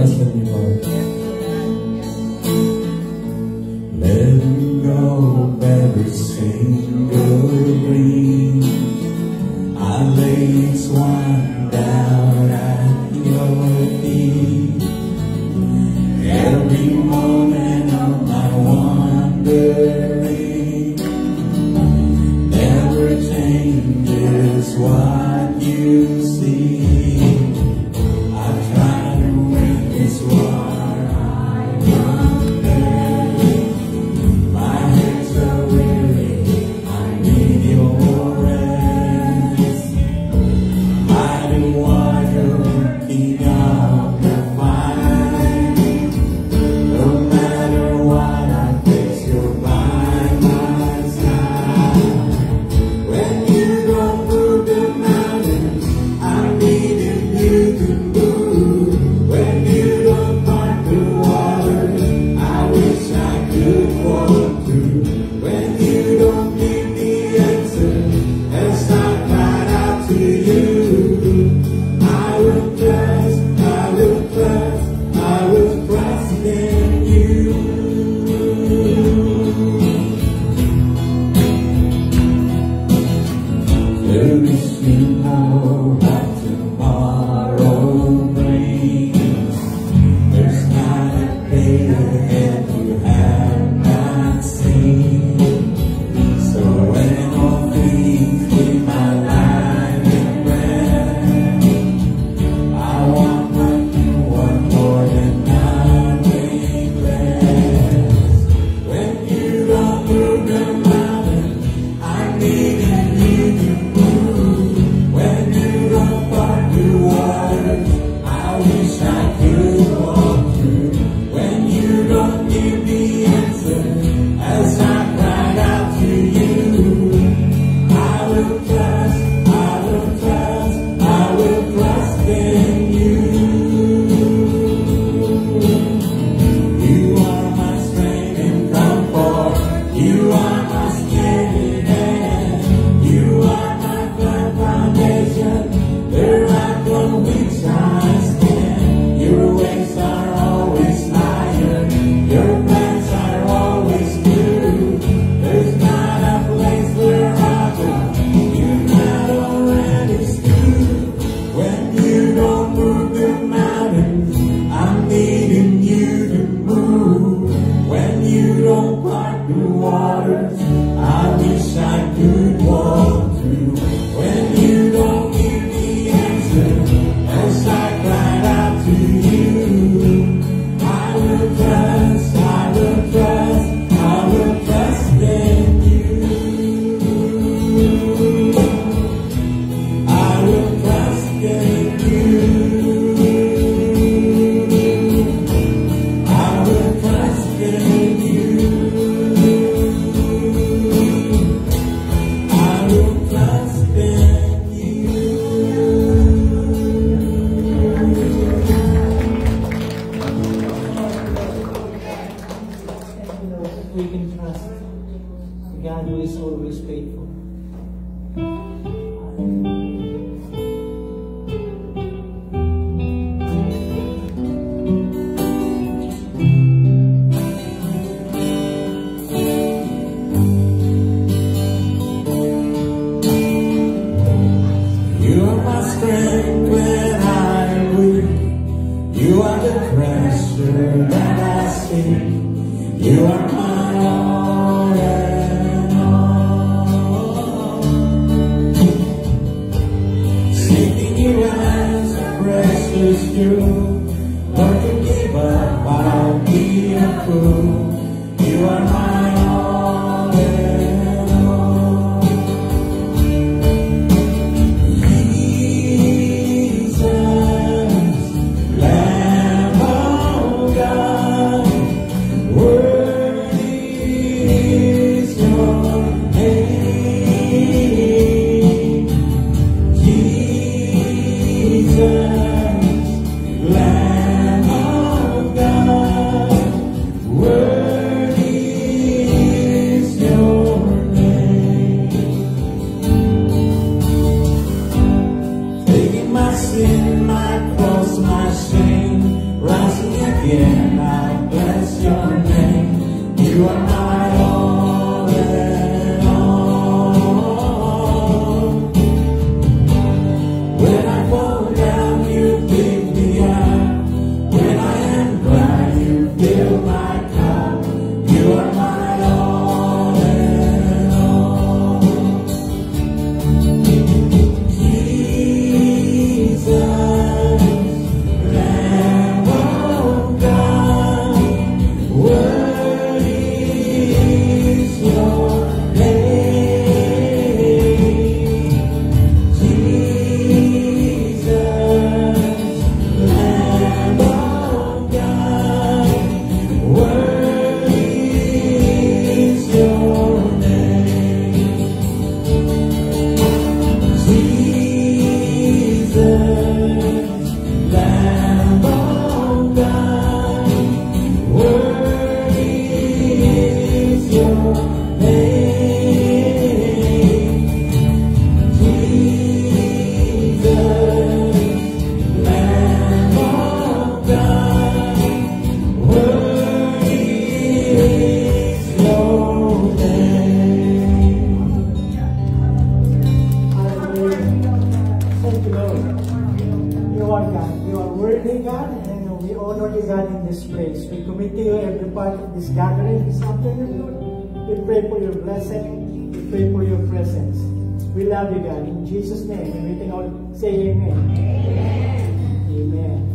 rest of me, Lord. Letting go of every single dream, I lay each one down at your feet. Every moment of my wandering never changes what you see. I try to witness what I wonder. My head's so weary, I need your rest. Hiding while you're working out the fight. No matter what I face, you're by my side. When you don't move the mountains, I'm needing you to move. When you don't part the water, I wish I could walk through. When you don't give the answer, as I cried out to you, I will trust, I will trust, I will trust in you. There is no what tomorrow brings. There's not a day ahead you have not seen. So when all things leave my life in red, I want what you want more than nothing less. When you don't move the mountain, I'm needing you to move. When you don't part the waters, I wish I could walk through. When you don't give the answer, as I cried out to you, I will trust, I will trust, I will trust in you. You are my strength and comfort. You are my steady hand. You are my firm foundation, the rock on which I stand. Your ways are always higher. Your plans are always new. There's not a place where I go you're not already stood. When you don't move the mountains, I'm needing you to move. When you don't part the waters, I wish I could walk through. When you don't give the answer, as I cried out to you, I will trust, I will trust, I will trust in you. I will trust in you. I will trust in you. I will trust in you. We can trust the God who is always faithful. You are my strength when I'm weak. You are the treasure that I seek. You are my all and all. Seeking you as a precious jewel. Lord, to give up, I'll be a fool. You are my all and all. Jesus, Lamb of God, worthy is your name. Jesus, Lamb of God, worthy honor you, God, in this place. We commit to you every part of this gathering this afternoon, Lord. We pray for your blessing. We pray for your presence. We love you, God. In Jesus' name, and we can all say amen. Amen. Amen.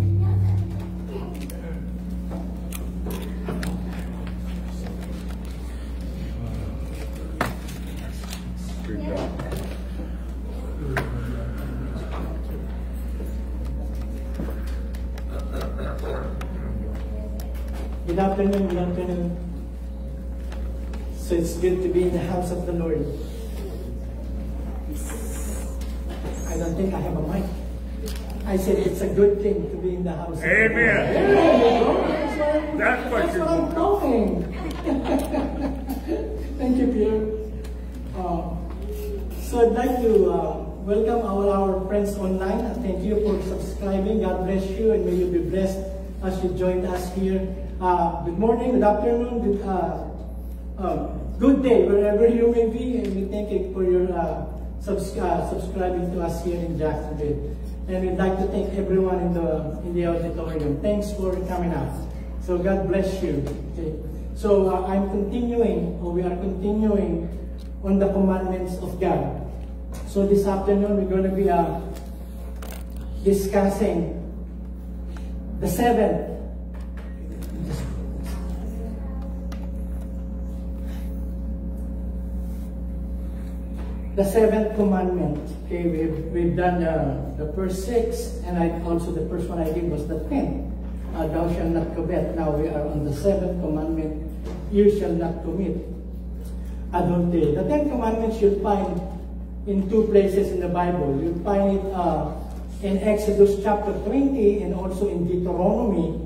Good afternoon, good afternoon. So it's good to be in the house of the Lord. I don't think I have a mic. I said it's a good thing to be in the house of the Lord. Amen. That's what I'm talking. Thank you, Pierre. So I'd like to welcome all our friends online. Thank you for subscribing. God bless you, and may you be blessed as you joined us here. Good morning, good afternoon, good day, wherever you may be, and we thank you for your subscribing to us here in Jacksonville. And we'd like to thank everyone in the auditorium. Thanks for coming out. So God bless you. Okay. So we are continuing on the commandments of God. So this afternoon we're going to be discussing the seventh. The seventh commandment. Okay, we've done the first six, and also the first one I did was the 10th. Thou shalt not covet. Now we are on the seventh commandment. You shall not commit adultery. The 10th commandments you'll find in two places in the Bible. You'll find it in Exodus chapter 20 and also in Deuteronomy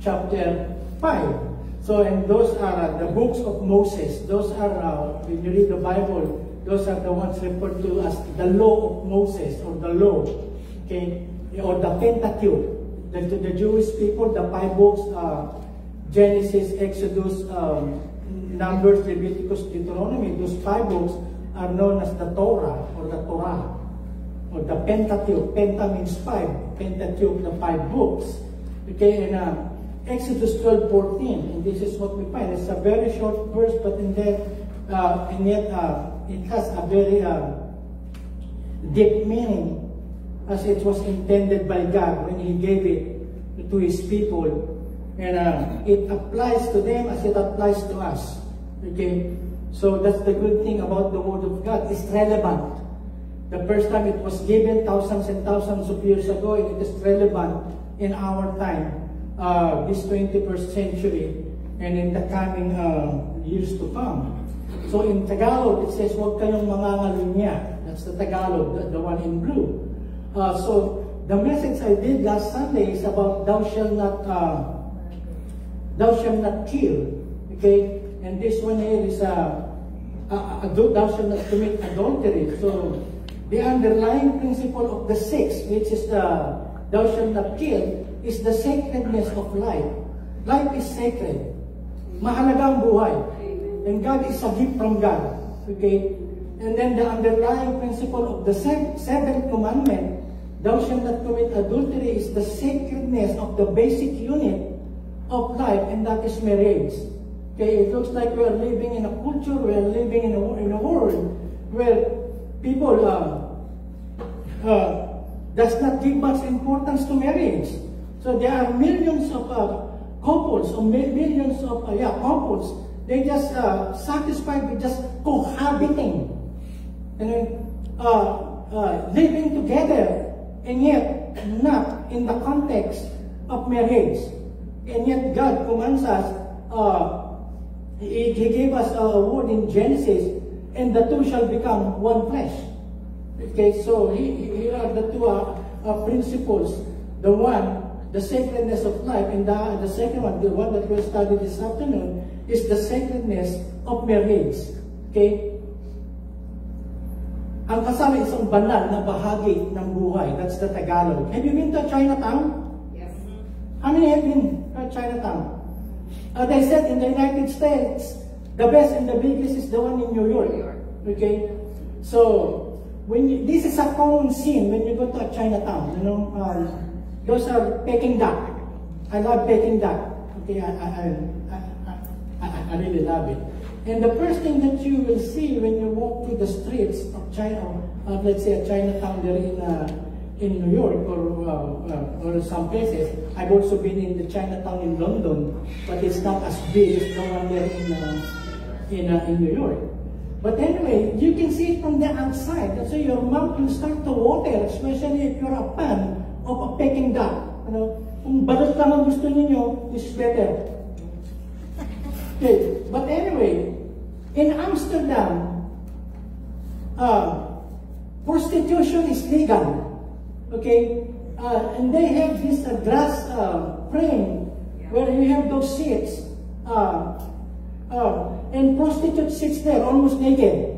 chapter 5. So, and those are the books of Moses. Those are, when you read the Bible, those are the ones referred to as the law of Moses, or the law, okay, or the Pentateuch. The Jewish people, the 5 books, Genesis, Exodus, Numbers, Leviticus, Deuteronomy, those 5 books are known as the Torah, or the Pentateuch. Penta means 5, Pentateuch, the 5 books. Okay, and Exodus 12:14, and this is what we find. It's a very short verse, but in there, and yet it has a very deep meaning, as it was intended by God when He gave it to His people, and it applies to them as it applies to us. Okay, so that's the good thing about the Word of God. It's relevant. The first time it was given thousands and thousands of years ago, and it is relevant in our time, this 21st century, and in the coming years to come. So in Tagalog, it says, "Huwag kayong mangangalunya." That's the Tagalog, the one in blue. So the message I did last Sunday is about thou shalt not kill. Okay, and this one here is thou shalt not commit adultery. So the underlying principle of the sixth, which is the thou shalt not kill, is the sacredness of life. Life is sacred. Mahalaga ang buhay. And God is a gift from God. Okay? And then the underlying principle of the seventh commandment, thou shalt not commit adultery, is the sacredness of the basic unit of life, and that is marriage. Okay? It looks like we are living in a culture, we are living in a world where people does not give much importance to marriage. So there are millions of couples, or millions of couples. They just satisfied with just cohabiting, and living together, and yet not in the context of marriage. And yet God commands us, He gave us a word in Genesis, and the two shall become one flesh. Okay, so here are the two principles. The one, the sacredness of life, and the second one, the one that we'll study this afternoon, is the sacredness of marriage. Okay? Ang kasal ay isang banal na bahagi ng buhay. That's the Tagalog. Have you been to Chinatown? Yes. How many have been to Chinatown? They said in the United States, the best and the biggest is the one in New York. Okay? So, this is a common scene when you go to a Chinatown. You know, those are Peking duck. I love Peking duck. Okay, I really love it. And the first thing that you will see when you walk through the streets of China, let's say a Chinatown there in New York or some places. I've also been in the Chinatown in London, but it's not as big as the one there in New York. But anyway, you can see it from the outside. So your mouth will start to water, especially if you're a fan of a Peking duck. You know, kung balot lang ang gusto niyo, this is better. Okay, but anyway, in Amsterdam, prostitution is legal. Okay, and they have this glass frame where you have those seats, and prostitute sits there almost naked.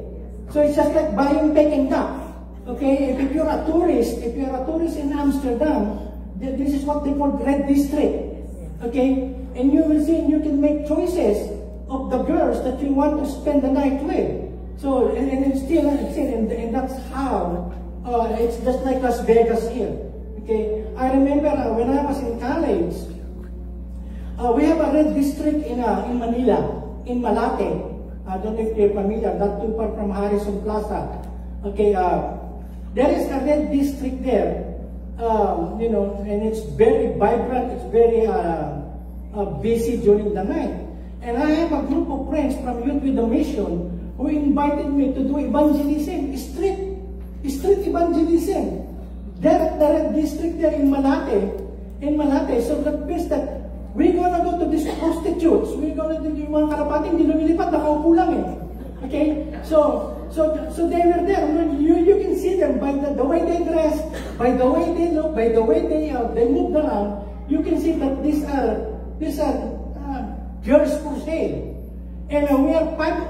So it's just like buying Peking duck. Okay, if you're a tourist, in Amsterdam, this is what they call Red District. Okay, and you will see, you can make choices of the girls that you want to spend the night with. So, and that's how. It's just like Las Vegas here. Okay, I remember when I was in college, we have a red district in Manila, in Malate. I don't know if you're familiar, not too far from Harrison Plaza. Okay, there is a red district there, you know, and it's very vibrant, it's very busy during the night. And I have a group of friends from Youth with a Mission who invited me to do evangelism, street evangelism. There at the red district there in Malate. So that means that we're gonna go to these prostitutes. We're gonna do yung mga karapating, hindi lumilipad, nakaupo lang eh. Okay? So they were there. You can see them by the way they dress, by the way they look, by the way they move around. You can see that these are girls for sale. And we are five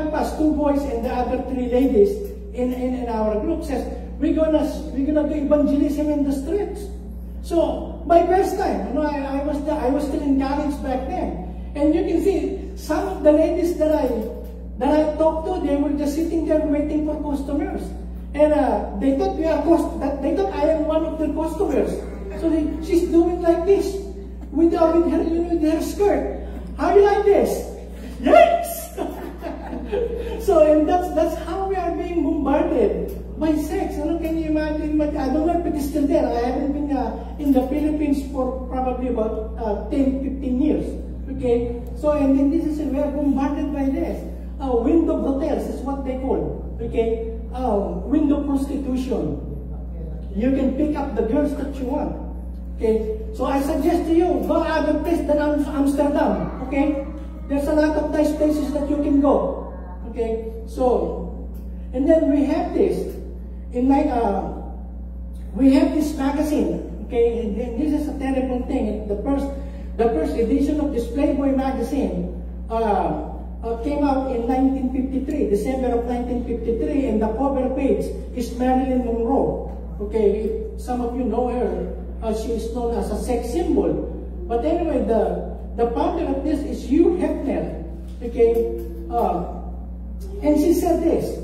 of us, 2 boys and the other 3 ladies in our group. Says we're gonna do evangelism in the streets. So my first time, you know, I was still in college back then, and you can see some of the ladies that I talked to, they were just sitting there waiting for customers, and they thought they thought I am one of their customers. So she's doing like this with her skirt. How do you like this? Yes. So, and that's how we are being bombarded by sex. Can you imagine? I don't know if it is still there. I haven't been in the Philippines for probably about 10-15 years. Okay, so and then this is we are bombarded by this. Window brothels is what they call. Okay, window prostitution. You can pick up the girls that you want. Okay, so I suggest to you go other place than Amsterdam. Okay, there's a lot of nice places that you can go. Okay, so and then we have this in like we have this magazine. Okay, and this is a terrible thing. The first edition of this Playboy magazine came out in 1953, December of 1953, and the cover page is Marilyn Monroe. Okay, if some of you know her, she is known as a sex symbol. But anyway, the founder of this is Hugh Hefner. Okay, and she said this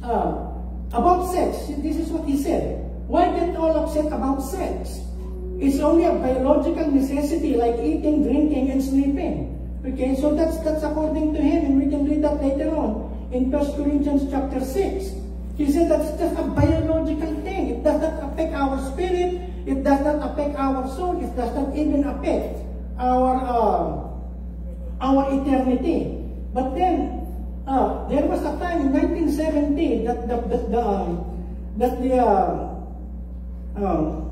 about sex. This is what he said. Why get all upset about sex? It's only a biological necessity like eating, drinking, and sleeping. Okay, so that's according to him, and we can read that later on in 1 Corinthians chapter 6. He said that's just a biological thing. It does not affect our spirit. It does not affect our soul. It does not even affect our eternity. But then there was a time in 1970 that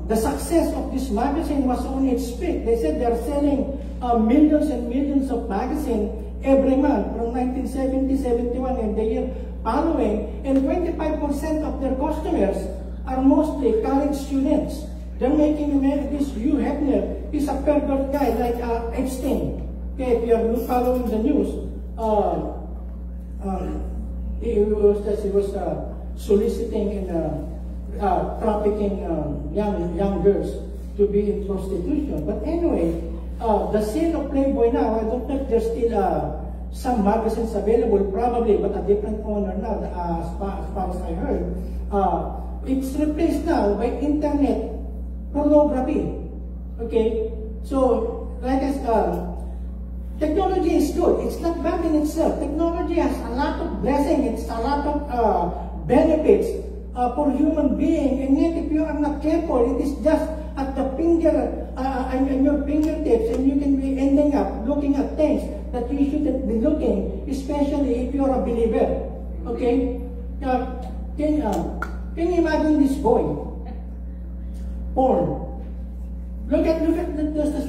the success of this magazine was on its peak. They said they're selling millions and millions of magazines every month from 1970, 71, and the year following. And 25% of their customers are mostly college students. They're making this Hugh Hefner is a pervert guy like Epstein. Okay, if you are following the news, he was soliciting and trafficking young girls to be in prostitution. But anyway, the sale of Playboy now, I don't know if there's still some magazines available, probably, but a different owner now, as far as I heard. It's replaced now by internet pornography. Okay, So, like I said, technology is good. It's not bad in itself. Technology has a lot of blessings. It's a lot of benefits for human being. And yet, if you are not careful, it is just at the in your fingertips, and you can be ending up looking at things that you shouldn't be looking, especially if you're a believer. Okay? Can you imagine this boy? Porn. Look at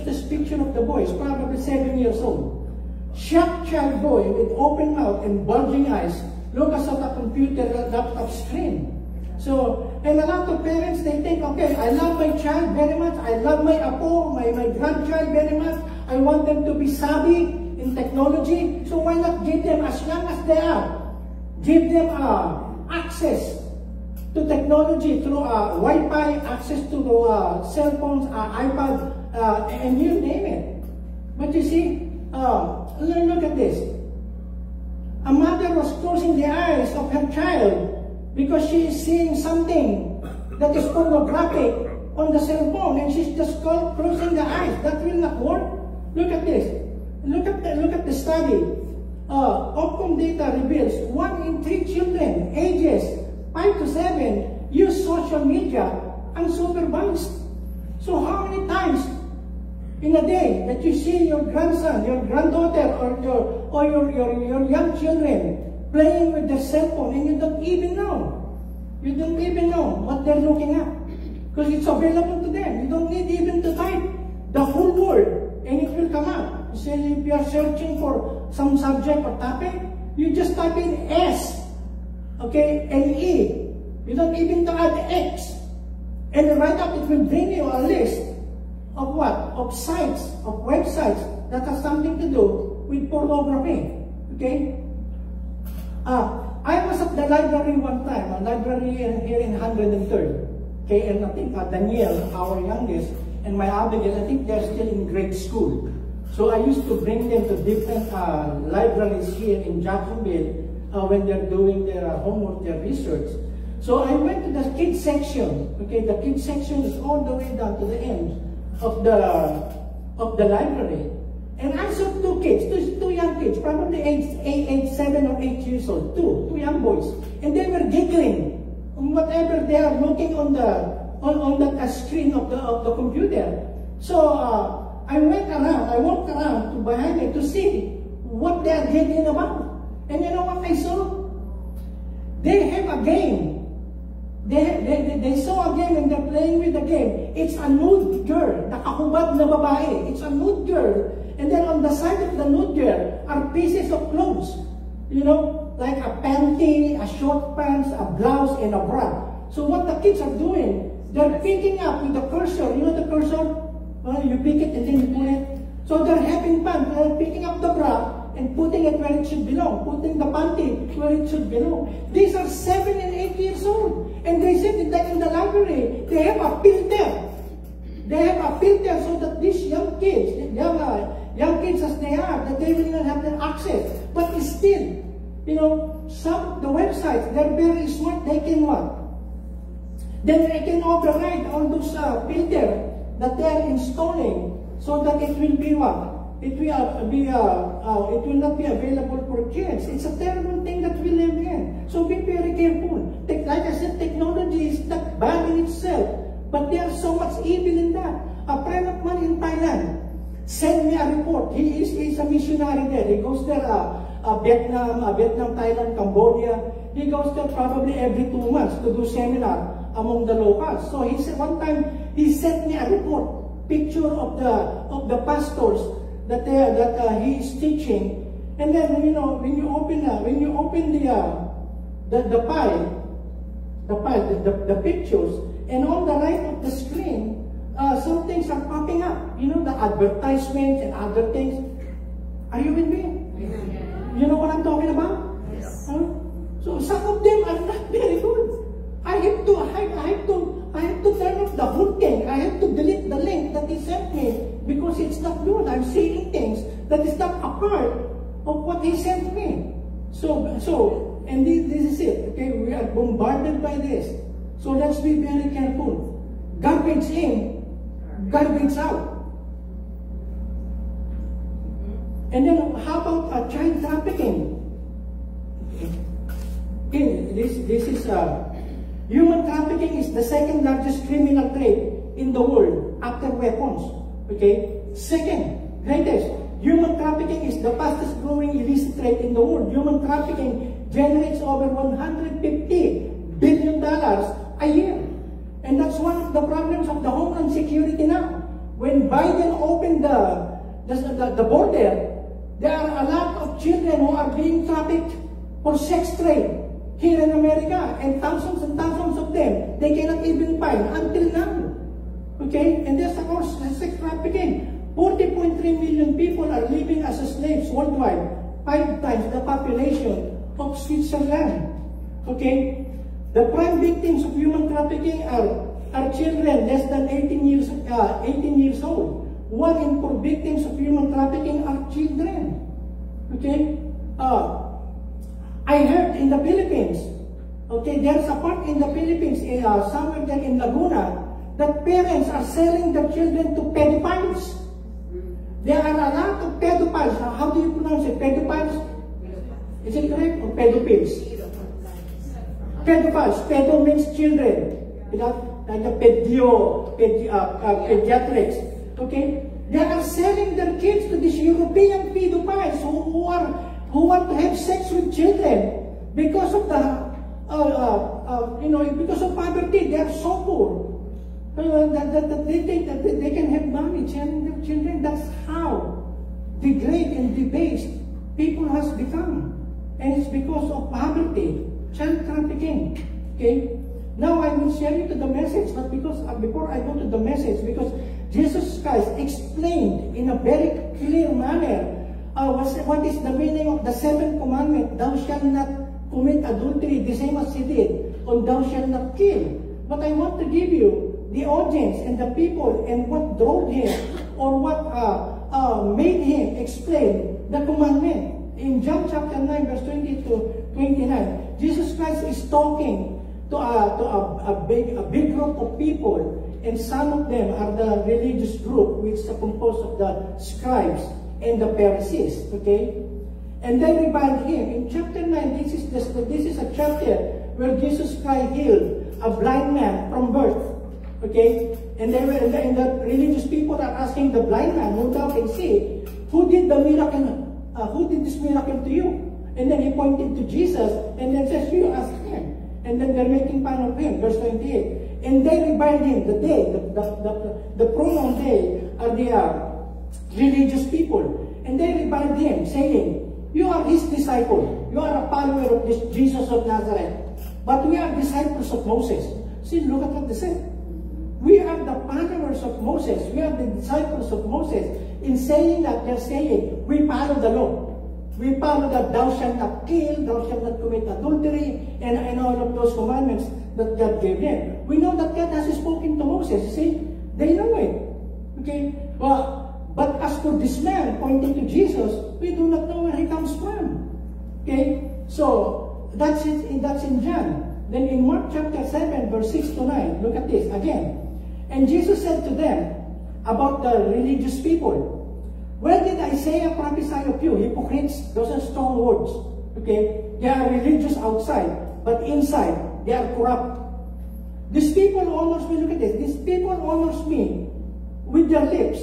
this picture of the boy. He's probably 7 years old. Shocked child boy with open mouth and bulging eyes looks at a computer laptop screen. So, and a lot of parents, they think, okay, I love my child very much. I love my apo, my grandchild very much. I want them to be savvy in technology. So why not give them, as young as they are, give them access to technology through Wi-Fi, access to cell phones, iPad, and you name it. But you see, look at this. A mother was closing the eyes of her child because she is seeing something that is pornographic on the cell phone, and she's just closing the eyes. That will not work. Look at this. Look at the study. Opcom data reveals 1 in 3 children ages 5 to 7 use social media unsupervised. So how many times in a day that you see your grandson, your granddaughter, or your young children playing with their cell phone, and you don't even know? You don't even know what they're looking at, because it's available to them. You don't need even to type the whole word, and it will come out. So if you are searching for some subject or topic, you just type in S, okay, and E. You don't even to add X, and right up it will bring you a list of what? Of sites, of websites that have something to do with pornography. Okay? I was at the library one time, a library here in 103rd. Okay, and I think Daniel, our youngest, and my Abigail, I think they're still in grade school. So I used to bring them to different libraries here in Jacksonville when they're doing their homework, their research. So I went to the kids section. Okay, the kids section is all the way down to the end of the library. And I saw two kids, two young kids, probably age 7 or 8 years old, two young boys. And they were giggling on whatever they are looking on the screen of the computer. So I walked around to behind it to see what they are giggling about. And you know what I saw? They have a game. They saw a game and they're playing with the game. It's a nude girl, nakahubad na babae. It's a nude girl. And then on the side of the nude girl are pieces of clothes. You know, like a panty, a short pants, a blouse, and a bra. So what the kids are doing, they're picking up with the cursor. You know the cursor? You pick it and then you pull it. So they're having fun. They're picking up the bra and putting it where it should belong, putting the panty where it should belong. These are 7 and 8 years old. And they said that in the library, they have a filter. They have a filter so that these young kids, young kids as they are, that they will not have the access. But still, you know, some of the websites, they're very smart. They can what? Then they can override all those filters that they are installing so that it will be what? It will not be available for kids. It's a terrible thing that we live in. So be very careful. Like I said, technology is not bad in itself, but there's so much evil in that. A friend of mine in Thailand sent me a report. He's a missionary there. He goes there, Vietnam, Thailand, Cambodia. He goes there probably every 2 months to do seminar among the locals. So he said one time he sent me a report, picture of the pastors that he is teaching, and then you know when you open the pictures, and on the right of the screen, some things are popping up. You know, the advertisements and other things. Are you with me? Yeah. You know what I'm talking about? Yes. So some of them are not very good. I have to turn off the whole thing. I have to delete the link that he sent me because it's not good. I'm seeing things that is not a part of what he sent me. And this is it. Okay, we are bombarded by this. So let's be very careful. Garbage in, garbage out. And then how about child trafficking? Okay. This is human trafficking is the second largest criminal trade in the world after weapons. Okay. Second greatest. Human trafficking is the fastest growing illicit trade in the world. Human trafficking generates over $150 billion a year. And that's one of the problems of the homeland security now. When Biden opened the border, there are a lot of children who are being trafficked for sex trade here in America, and thousands of them, they cannot even find until now. Okay? And there's of course sex trafficking. 40.3 million people are living as slaves worldwide, 5 times the population of Switzerland. Okay? The prime victims of human trafficking are children less than 18 years old. 1 in 4 victims of human trafficking are children. Okay? I heard in the Philippines, okay, there's a part in the Philippines, somewhere there in Laguna, that parents are selling their children to pedophiles. There are a lot of pedophiles. How do you pronounce it? Pedophiles? Is it correct? Or pedophiles? Pedophiles. Pedo means children. Like the pediatrics. Okay? They are selling their kids to these European pedophiles who want to have sex with children because of because of poverty. They are so poor. They think that they can have money selling their children. That's how degraded and debased people has become. And it's because of poverty, child trafficking. Okay? Now I will share you to the message, but before I go to the message, because Jesus Christ explained in a very clear manner what is the meaning of the 7th commandment, thou shalt not commit adultery, the same as he did on thou shalt not kill. But I want to give you the audience and the people and what drove him or what made him explain the commandment. In John chapter 9 verse 20 to 29, Jesus Christ is talking to a big group of people, and some of them are the religious group which is composed of the scribes and the Pharisees. Okay? And they reviled him. In chapter 9, this is a chapter where Jesus Christ healed a blind man from birth. Okay? And the religious people are asking the blind man, who thou can see, who did the miracle? Who did this miracle to you? And then he pointed to Jesus, and then says, you ask him. And then they're making fun of him. Verse 28. And they reviled him. The pronoun they are the religious people. And they reviled him, saying, you are his disciple. You are a follower of this Jesus of Nazareth. But we are disciples of Moses. See, look at what they said. We are the followers of Moses. We are the disciples of Moses. In saying that, they're saying, we follow the law. We follow that thou shalt not kill, thou shalt not commit adultery, and all of those commandments that God gave them. We know that God has spoken to Moses. See, they know it. Okay? Well, but as for this man, pointing to Jesus, we do not know where he comes from. Okay? So, that's in John. Then in Mark chapter 7, verse 6 to 9, look at this again. And Jesus said to them about the religious people, where did Isaiah prophesy of you, hypocrites? Those are strong words. Okay? They are religious outside, but inside, they are corrupt. These people honors me, look at this, these people honors me with their lips,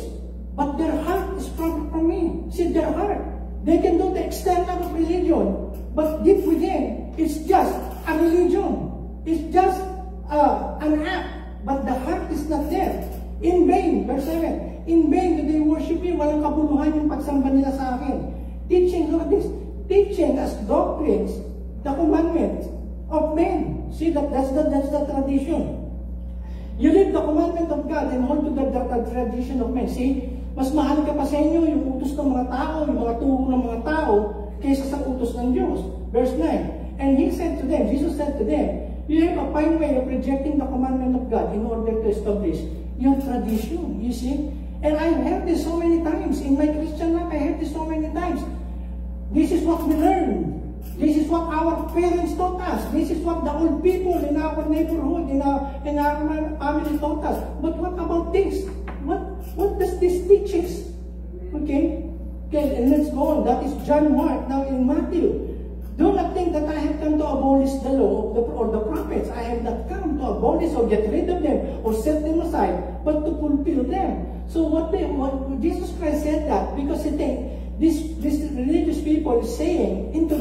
but their heart is far from me. See, their heart. They can do the external of religion, but deep within, it's just a religion. It's just an act, but the heart is not there. In vain, verse 7, in vain do they worship me, walang kabuluhan yung pagsamba nila sa akin. Teaching, look at this, teaching as doctrines the commandments of men. See, that's the tradition. You live the commandment of God and hold to the tradition of men. See, mas mahal ka pa sa inyo yung utos ng mga tao, yung mga turo ng mga tao, kaysa sa utos ng Diyos. Verse 9, and he said to them, Jesus said to them, you have a fine way of rejecting the commandment of God in order to establish your tradition, you see? And I heard this so many times. In my Christian life, I heard this so many times. This is what we learned. This is what our parents taught us. This is what the old people in our neighborhood, in our family taught us. But what about this? What does this teach us? Okay? Okay, and let's go that is John, Mark, now in Matthew. Do not think that I have come to abolish the law or the prophets. I have not come to abolish or get rid of them or set them aside, but to fulfill them. So what Jesus Christ said that because he think these religious people is saying into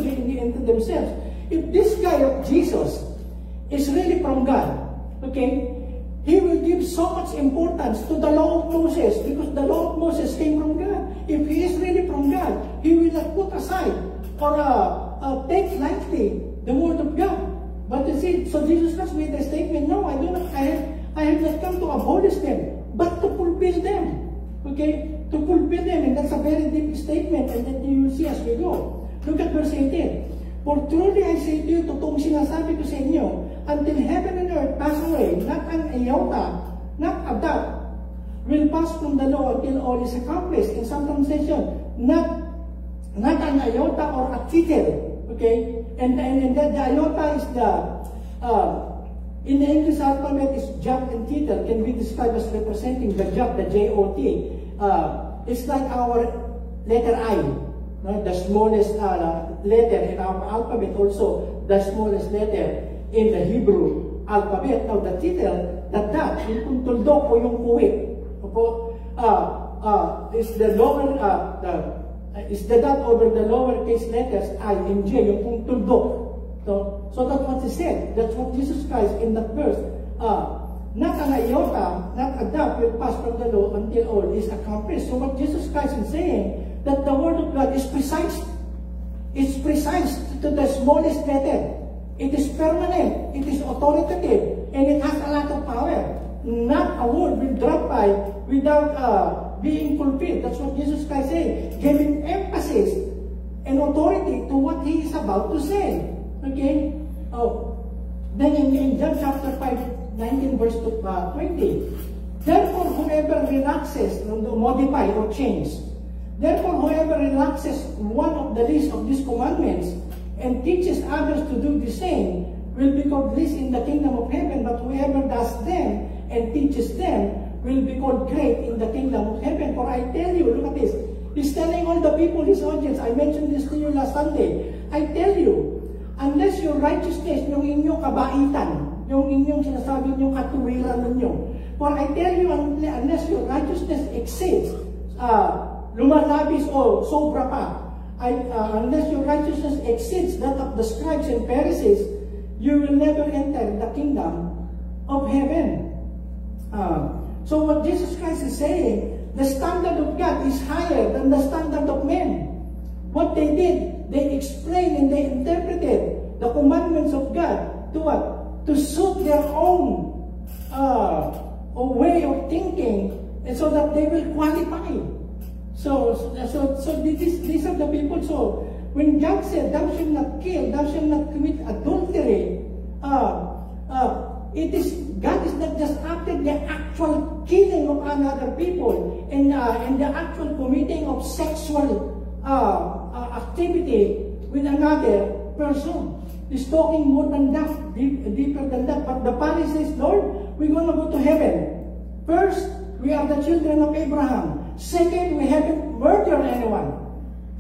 themselves, if this guy of Jesus is really from God, okay, he will give so much importance to the law of Moses because the law of Moses came from God. If he is really from God, he will not put aside or take lightly the word of God. But you see, so Jesus Christ made a statement, no, I have not come to abolish them, but to fulfill them. Okay? To fulfill them, and that's a very deep statement, and then you will see as we go. Look at verse 18. For truly I say to you, totoong sinasabi ko sa inyo, until heaven and earth pass away, not an iota, not a dot, will pass from the law until all is accomplished. In some translation, not an iota or a tittle, okay? And the iota is in the English alphabet is jot and tittle, can be described as representing the jot, the J-O-T. It's like our letter I, no? The smallest letter in our alphabet, also the smallest letter in the Hebrew alphabet. Now the tittle, the dot, yung tuldok o yung kuwit, is the lower, is the dot over the lowercase letters I and J, yung tuldok. So that's what he said. That's what Jesus Christ in that verse. Not an iota, not a dot will pass from the law until all is accomplished. So what Jesus Christ is saying, that the word of God is precise. It's precise to the smallest letter. It is permanent. It is authoritative. And it has a lot of power. Not a word will drop by without being fulfilled. That's what Jesus Christ said, giving emphasis and authority to what he is about to say. Okay? Then in John chapter 5, 19 verse 20, therefore whoever relaxes, modify or change, therefore whoever relaxes one of the least of these commandments and teaches others to do the same will be called least in the kingdom of heaven, but whoever does them and teaches them will be called great in the kingdom of heaven. For I tell you, look at this, he's telling all the people, his audience, I mentioned this to you last Sunday, I tell you, unless your righteousness, yung inyong kabaitan, yung inyong sinasabi yung katuwiran ninyo, for I tell you, unless your righteousness exceeds, lumalabis o sobra pa, unless your righteousness exceeds that of the scribes and Pharisees, you will never enter the kingdom of heaven. So what Jesus Christ is saying, the standard of God is higher than the standard of men. What they did, they explained and they interpreted the commandments of God to what? To suit their own way of thinking, and so that they will qualify. So these are the people. So when God said, "Thou shalt not kill, thou shalt not commit adultery," it is God is not just after the actual killing of another people and the actual committing of sexual activity with another person. He's talking more than that, deeper than that. But the Pharisees, Lord, we're going to go to heaven. First, we are the children of Abraham. Second, we haven't murdered anyone.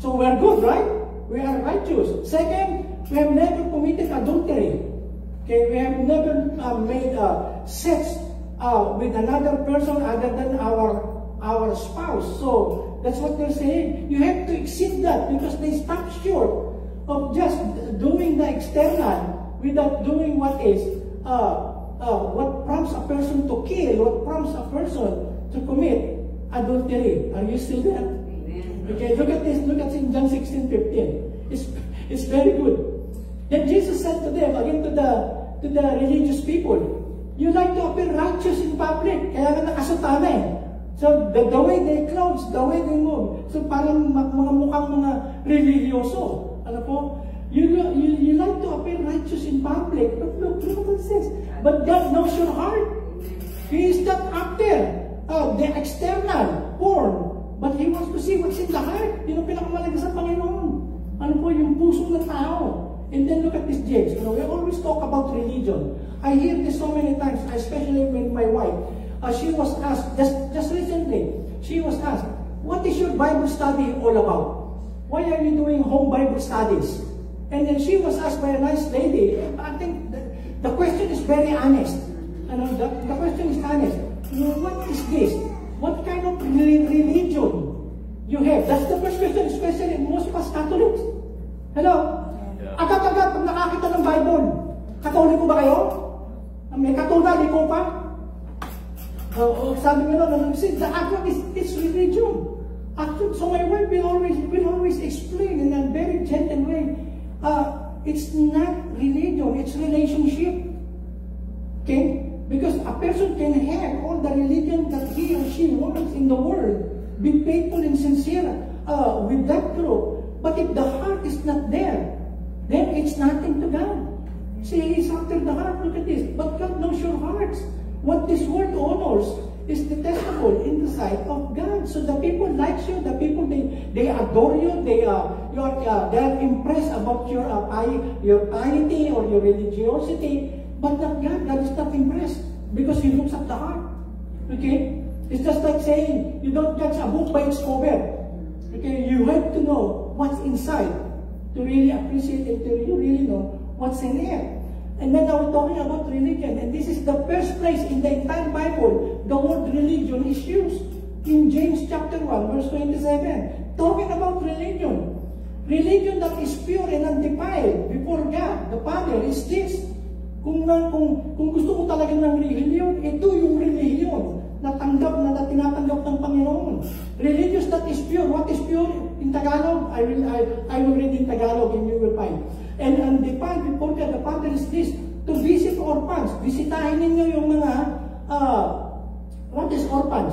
So we're good, right? We are righteous. Second, we have never committed adultery. Okay, we have never made sex with another person other than our spouse. So that's what they're saying. You have to exceed that because they stop short of just doing the external without doing what is what prompts a person to kill, what prompts a person to commit adultery. Are you still there? Amen. Okay, look at this. Look at in John 16:15. It's very good. Then Jesus said to them, again to the religious people, you like to appear righteous in public, kaya ka nakasutana eh. So the way they clothes, the way they move, so parang mga mukhang mga religyoso. Ano po? You like to appear righteous in public, but look what it says. But God knows your heart. He is not after the external form, but He wants to see what's in the heart. Yun ang pinakamalaga sa Panginoon. Ano po, yung puso ng tao. And then look at this, James. You know, we always talk about religion. I hear this so many times, especially with my wife. She was asked, just recently, she was asked, what is your Bible study all about? why are you doing home Bible studies? And then she was asked by a nice lady. I think the question is very honest. The question is honest. What is this? What kind of religion you have? That's the first question, especially in most of us Catholics. Hello? Yeah. Agad-agad pag nakakita ng Bible, Katoliko ba kayo? May Katoliko pa? Sabi ko na, the actual is religion. Actually, so my wife will always explain in a very gentle way. It's not religion, it's relationship. Okay? Because a person can have all the religion that he or she wants in the world, be faithful and sincere with that group. But if the heart is not there, then it's nothing to God. See, He's after the heart. Look at this. But God knows your hearts. What this world honors is detestable in the sight of God. So the people like you, the people they adore you, they are impressed about your piety or your religiosity. But not God. God is not impressed because He looks at the heart. Okay? It's just like saying you don't judge a book by its cover. Okay? You have to know what's inside to really appreciate it, to really know what's in there. And then now we're talking about religion, and this is the first place in the entire Bible the word religion is used. In James chapter 1, verse 27, talking about religion. Religion that is pure and undefiled before God, the Father, is this. Kung gusto mo talaga ng religion, ito yung religion na tinatanggap ng Panginoon. Religious that is pure. What is pure? In Tagalog, I will read in Tagalog and you will find. And undefiled before God, the Father is this, to visit orphans. Bisitahin ninyo yung mga, what is orphans?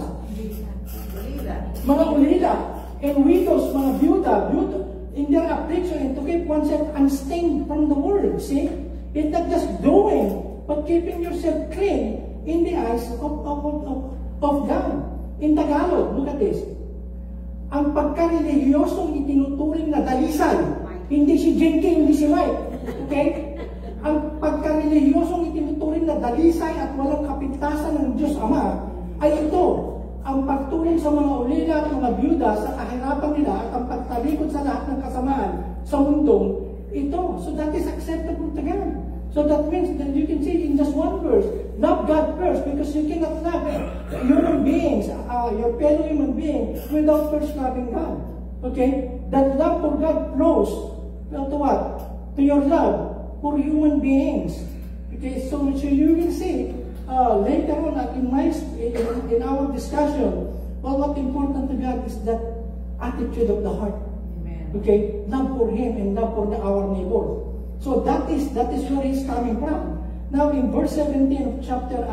Mga ulila. And widows, mga byuda, in their affliction, and to keep oneself unstained from the world. See? It's not just doing, but keeping yourself clean in the eyes of God. In Tagalog, look at this. Ang pagka-relihiyosong itinuturing na dalisay, hindi si Jenky, hindi si Mike. Okay? Ang pagka-relihiyosong itinuturing na dalisay at walang kapintasan ng Diyos Ama, ay ito, ang pagtulong sa mga ulila at mga byuda sa kahirapan nila at ang pagtalikod sa lahat ng kasamaan sa mundong ito. So that is acceptable to God. So that means that you can see in just one verse, love God first, because you cannot love human beings, your fellow human being, without first loving God. Okay? That love for God flows to what? To your love for human beings. Okay? So you will see later on in our discussion, well, what important to God is that attitude of the heart. Okay, love for Him and love for our neighbor. So that is where He's coming from. Now in verse 17 of chapter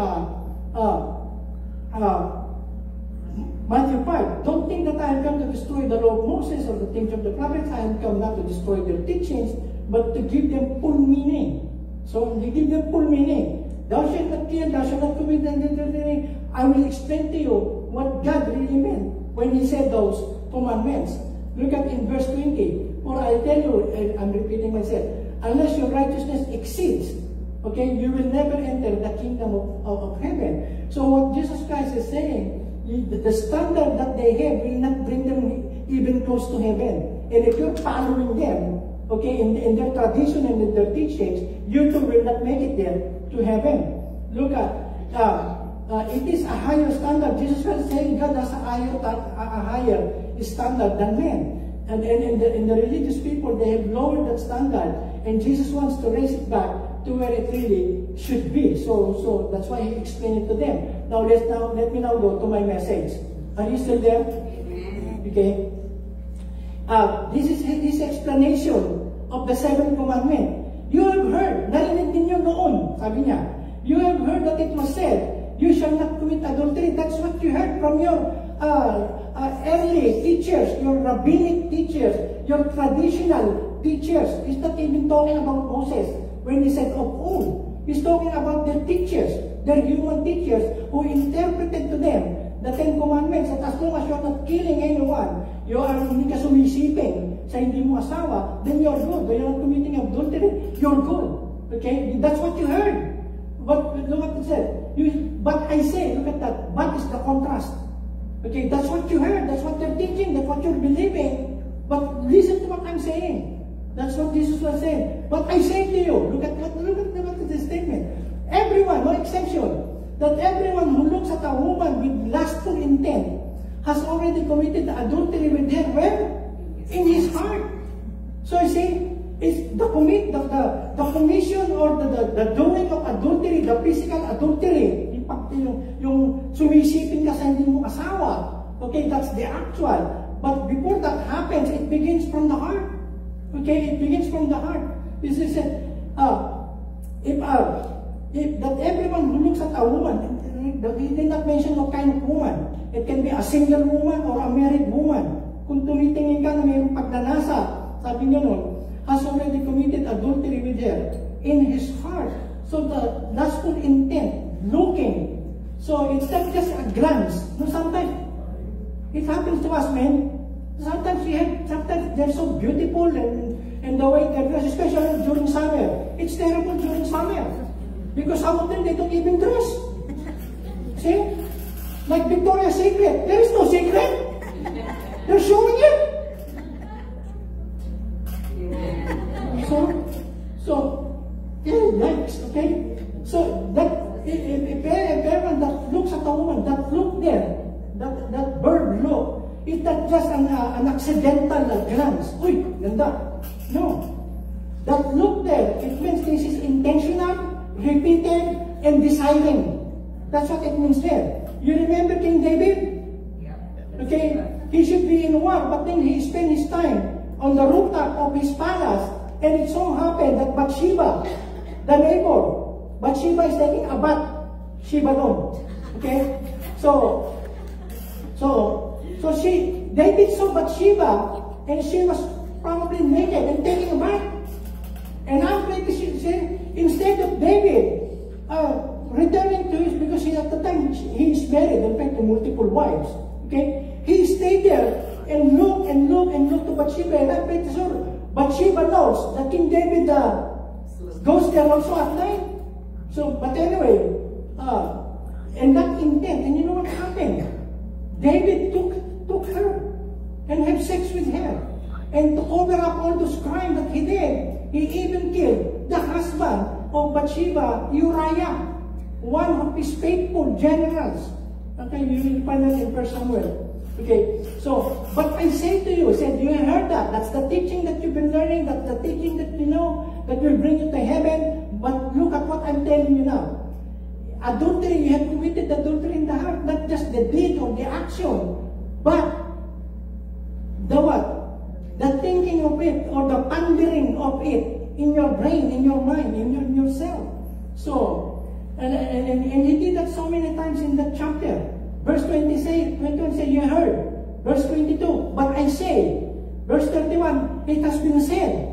Matthew 5, don't think that I have come to destroy the law of Moses or the things of the prophets. I have come not to destroy their teachings, but to give them full meaning. So you give them full meaning. Thou shalt not kill, thou shalt not commit adultery. I will explain to you what God really meant when He said those commandments. Look at in verse 20. For I tell you, and I'm repeating myself, unless your righteousness exceeds, okay, you will never enter the kingdom of heaven. So what Jesus Christ is saying, the standard that they have will not bring them even close to heaven. And if you're following them, okay, in their tradition and in their teachings, you too will not make it there to heaven. Look at, it is a higher standard. Jesus Christ is saying God has a higher standard than men. And in the religious people, they have lowered that standard. And Jesus wants to raise it back to where it really should be. So that's why He explained it to them. Now let me now go to my message. Are you still there? Okay. This is His explanation of the seventh commandment. You have heard, narinig ninyo noon, sabi niya, you have heard that it was said, you shall not commit adultery. That's what you heard from your early teachers, your rabbinic teachers, your traditional teachers. He's not even talking about Moses when he said of old. He's talking about their teachers, their human teachers who interpreted to them the Ten Commandments, that as long as you're not killing anyone, you are hindi ka sumisiping sa hindi mo asawa, then you're good. You're not committing adultery, you're good. Okay? That's what you heard. But look what it said. But I say, look at that. But is the contrast. Okay, that's what you heard. That's what they're teaching. That's what you're believing. But listen to what I'm saying. That's what Jesus was saying. But I say to you, look at the statement. Everyone, no exception, that everyone who looks at a woman with lustful intent has already committed adultery with her where? In his heart. So you see, it's the commission or the doing of adultery, the physical adultery, yung sumisipin ka sa hindi mo asawa. Okay, that's the actual. But before that happens, it begins from the heart. Okay, it begins from the heart. This is it. If that everyone who looks at a woman, he did not mention what kind of woman. It can be a single woman or a married woman. Kung tumitingin ka na mayroong pagnanasa, sabi niya nun, has already committed adultery with her in his heart. So the lustful intent, looking. So it's not just a glance. No, sometimes it happens to us, men. Sometimes they're so beautiful and the way they're dressed, especially during summer. It's terrible during summer. Because some of them, they don't even dress. See? Like Victoria's Secret. There is no secret. They're showing it. Yikes, okay? So, if everyone that looks at a woman, that look there, that bird look, it's not just an accidental glance. Uy, ganda. No. That look there, it means this is intentional, repeated, and desiring. That's what it means there. You remember King David? Okay? He should be in war, but then he spent his time on the rooftop of his palace, and it so happened that Bathsheba, the neighbor, Bathsheba is taking a bath. Sheba doon. Okay? David saw Bathsheba, and she was probably naked and taking a bath. And after instead of David returning to his, because at the time he is married, in fact, to multiple wives. Okay? He stayed there and looked to Bathsheba, and I'm pretty sure Bathsheba knows that King David goes there also at night. So, but anyway, and that intent, and you know what happened? David took her and had sex with her. And to cover up all those crimes that he did, he even killed the husband of Bathsheba, Uriah, one of his faithful generals. Okay, you will find that in 1 Samuel. Okay, so, but I say to you, you heard that. That's the teaching that you've been learning. That's the teaching that you know that will bring you to heaven. But look at what I'm telling you now. Adultery, you have committed adultery in the heart, not just the deed or the action, but the what? The thinking of it or the pondering of it in your brain, in your mind, in yourself. So, and he did that so many times in that chapter. Verse 21 say, you heard. Verse 22, but I say. Verse 31, it has been said.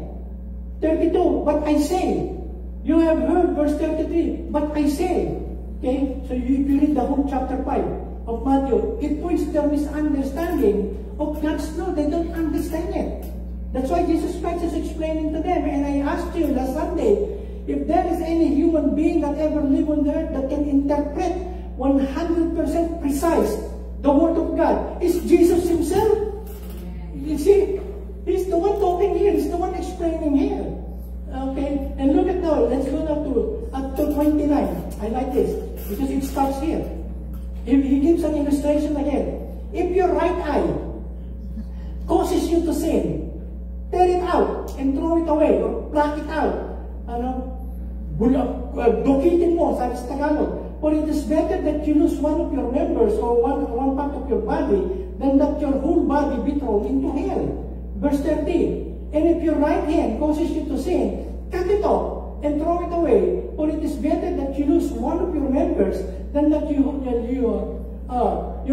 32, but I say. You have heard. Verse 33, but I say. Okay, so if you read the whole chapter 5 of Matthew, it points to their misunderstanding of God's law. They don't understand it. That's why Jesus Christ is explaining to them. And I asked you last Sunday, if there is any human being that ever lived on the earth that can interpret 100% precise the Word of God, is Jesus Himself. You see, He's the one talking here. He's the one explaining here. Okay, and look at now. Let's go now to 29. I like this because it starts here. He gives an illustration again. If your right eye causes you to sin, tear it out and throw it away or pluck it out. Dukitin mo sa Tagalog. For it is better that you lose one of your members or one part of your body than that your whole body be thrown into hell. Verse 13. And if your right hand causes you to sin, cut it off and throw it away. For it is better that you lose one of your members than that your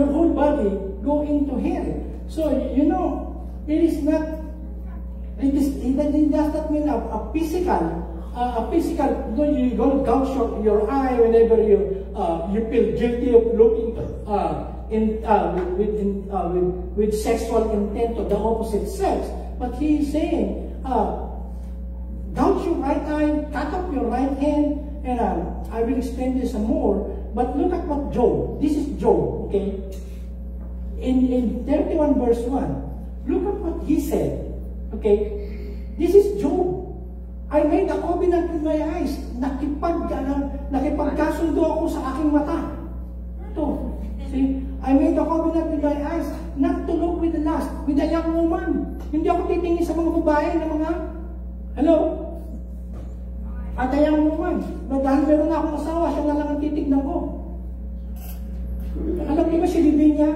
whole body go into hell. So, you know, it is not, it does not mean a physical, you go gouge your eye whenever you feel guilty of looking with sexual intent of the opposite sex. But he is saying, gouge your right eye, cut off your right hand, and I will explain this some more. But look at what Job, this is Job, okay? In 31 verse 1, Look at what he said. Okay? This is Job. I made a covenant with my eyes. Nakipagkasundo ako sa aking mata. Ito. See? I made a covenant with my eyes not to look with the lust, with a young woman. Hindi ako titingin sa mga babae na mga, hello? At a young woman. Dahil meron na akong asawa, siya na lang ang titignan ko. Alam niyo ba si Livinia?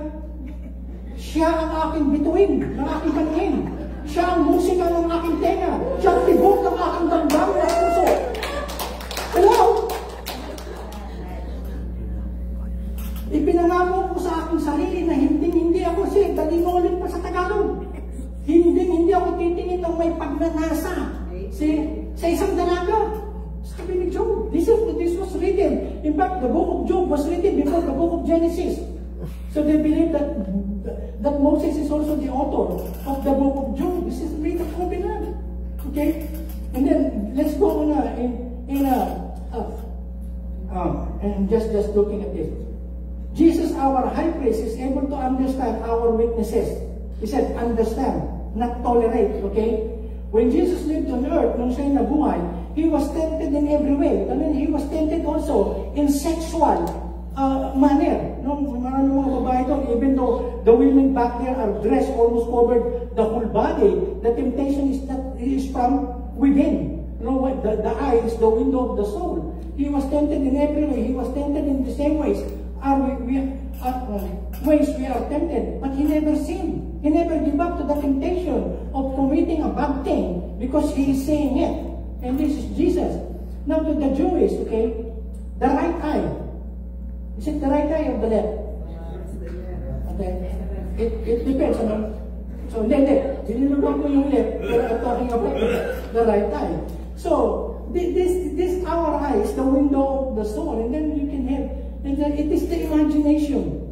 Siya ang aking bituin, ng aking paningin. Siya ang musika ng aking tenga. Siya ang tibok ng aking damdamin at puso. Hello? Ipinangako ko sa aking sarili na hindi ako dalinolin pa sa Tagalog. Hindi ako titingin ng may pagnanasa sa isang dalaga. Sabi ni Job, this was written. In fact, the book of Job was written before the book of Genesis. So they believe that Moses is also the author of the book of Job. This is made a covenant. Okay? And then, let's go on and just looking at this. Jesus, our high priest, is able to understand our weaknesses. He said, understand, not tolerate. Okay? When Jesus lived on earth, nung siya'y nabuhay, he was tempted in every way. I mean, he was tempted also in sexual manner. No, maraming mga babae doon, even though the women back there are dressed, almost covered the whole body, the temptation is from within. You know, the eye is the window of the soul. He was tempted in every way. He was tempted in the same ways. Ways we are tempted, but he never sinned. He never gave up to the temptation of committing a bad thing because he is saying it. And this is Jesus. Now to the Jewish, okay, the right eye. Is it the right eye or the left? Okay. It depends on. So, hindi. Dinilulong ko yung left, pero I'm talking about the right eye. So, this our eye is the window of the soul, and then you can have, and then it is the imagination.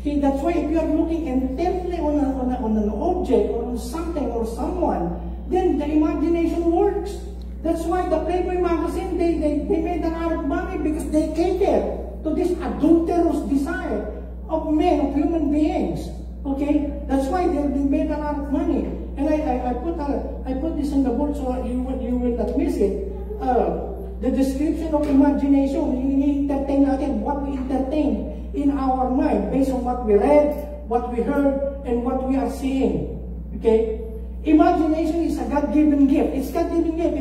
See, that's why if you are looking intently on an object or on something or someone, then the imagination works. That's why the Playboy magazine, they made a lot of money because they cater to this adulterous desire of men, of human beings. Okay? That's why they made a lot of money. And I put this in the board so you will not miss it. The description of imagination, i-entertain natin what we entertain in our mind based on what we read, what we heard, and what we are seeing. Okay? Imagination is a God-given gift. It's God-given gift.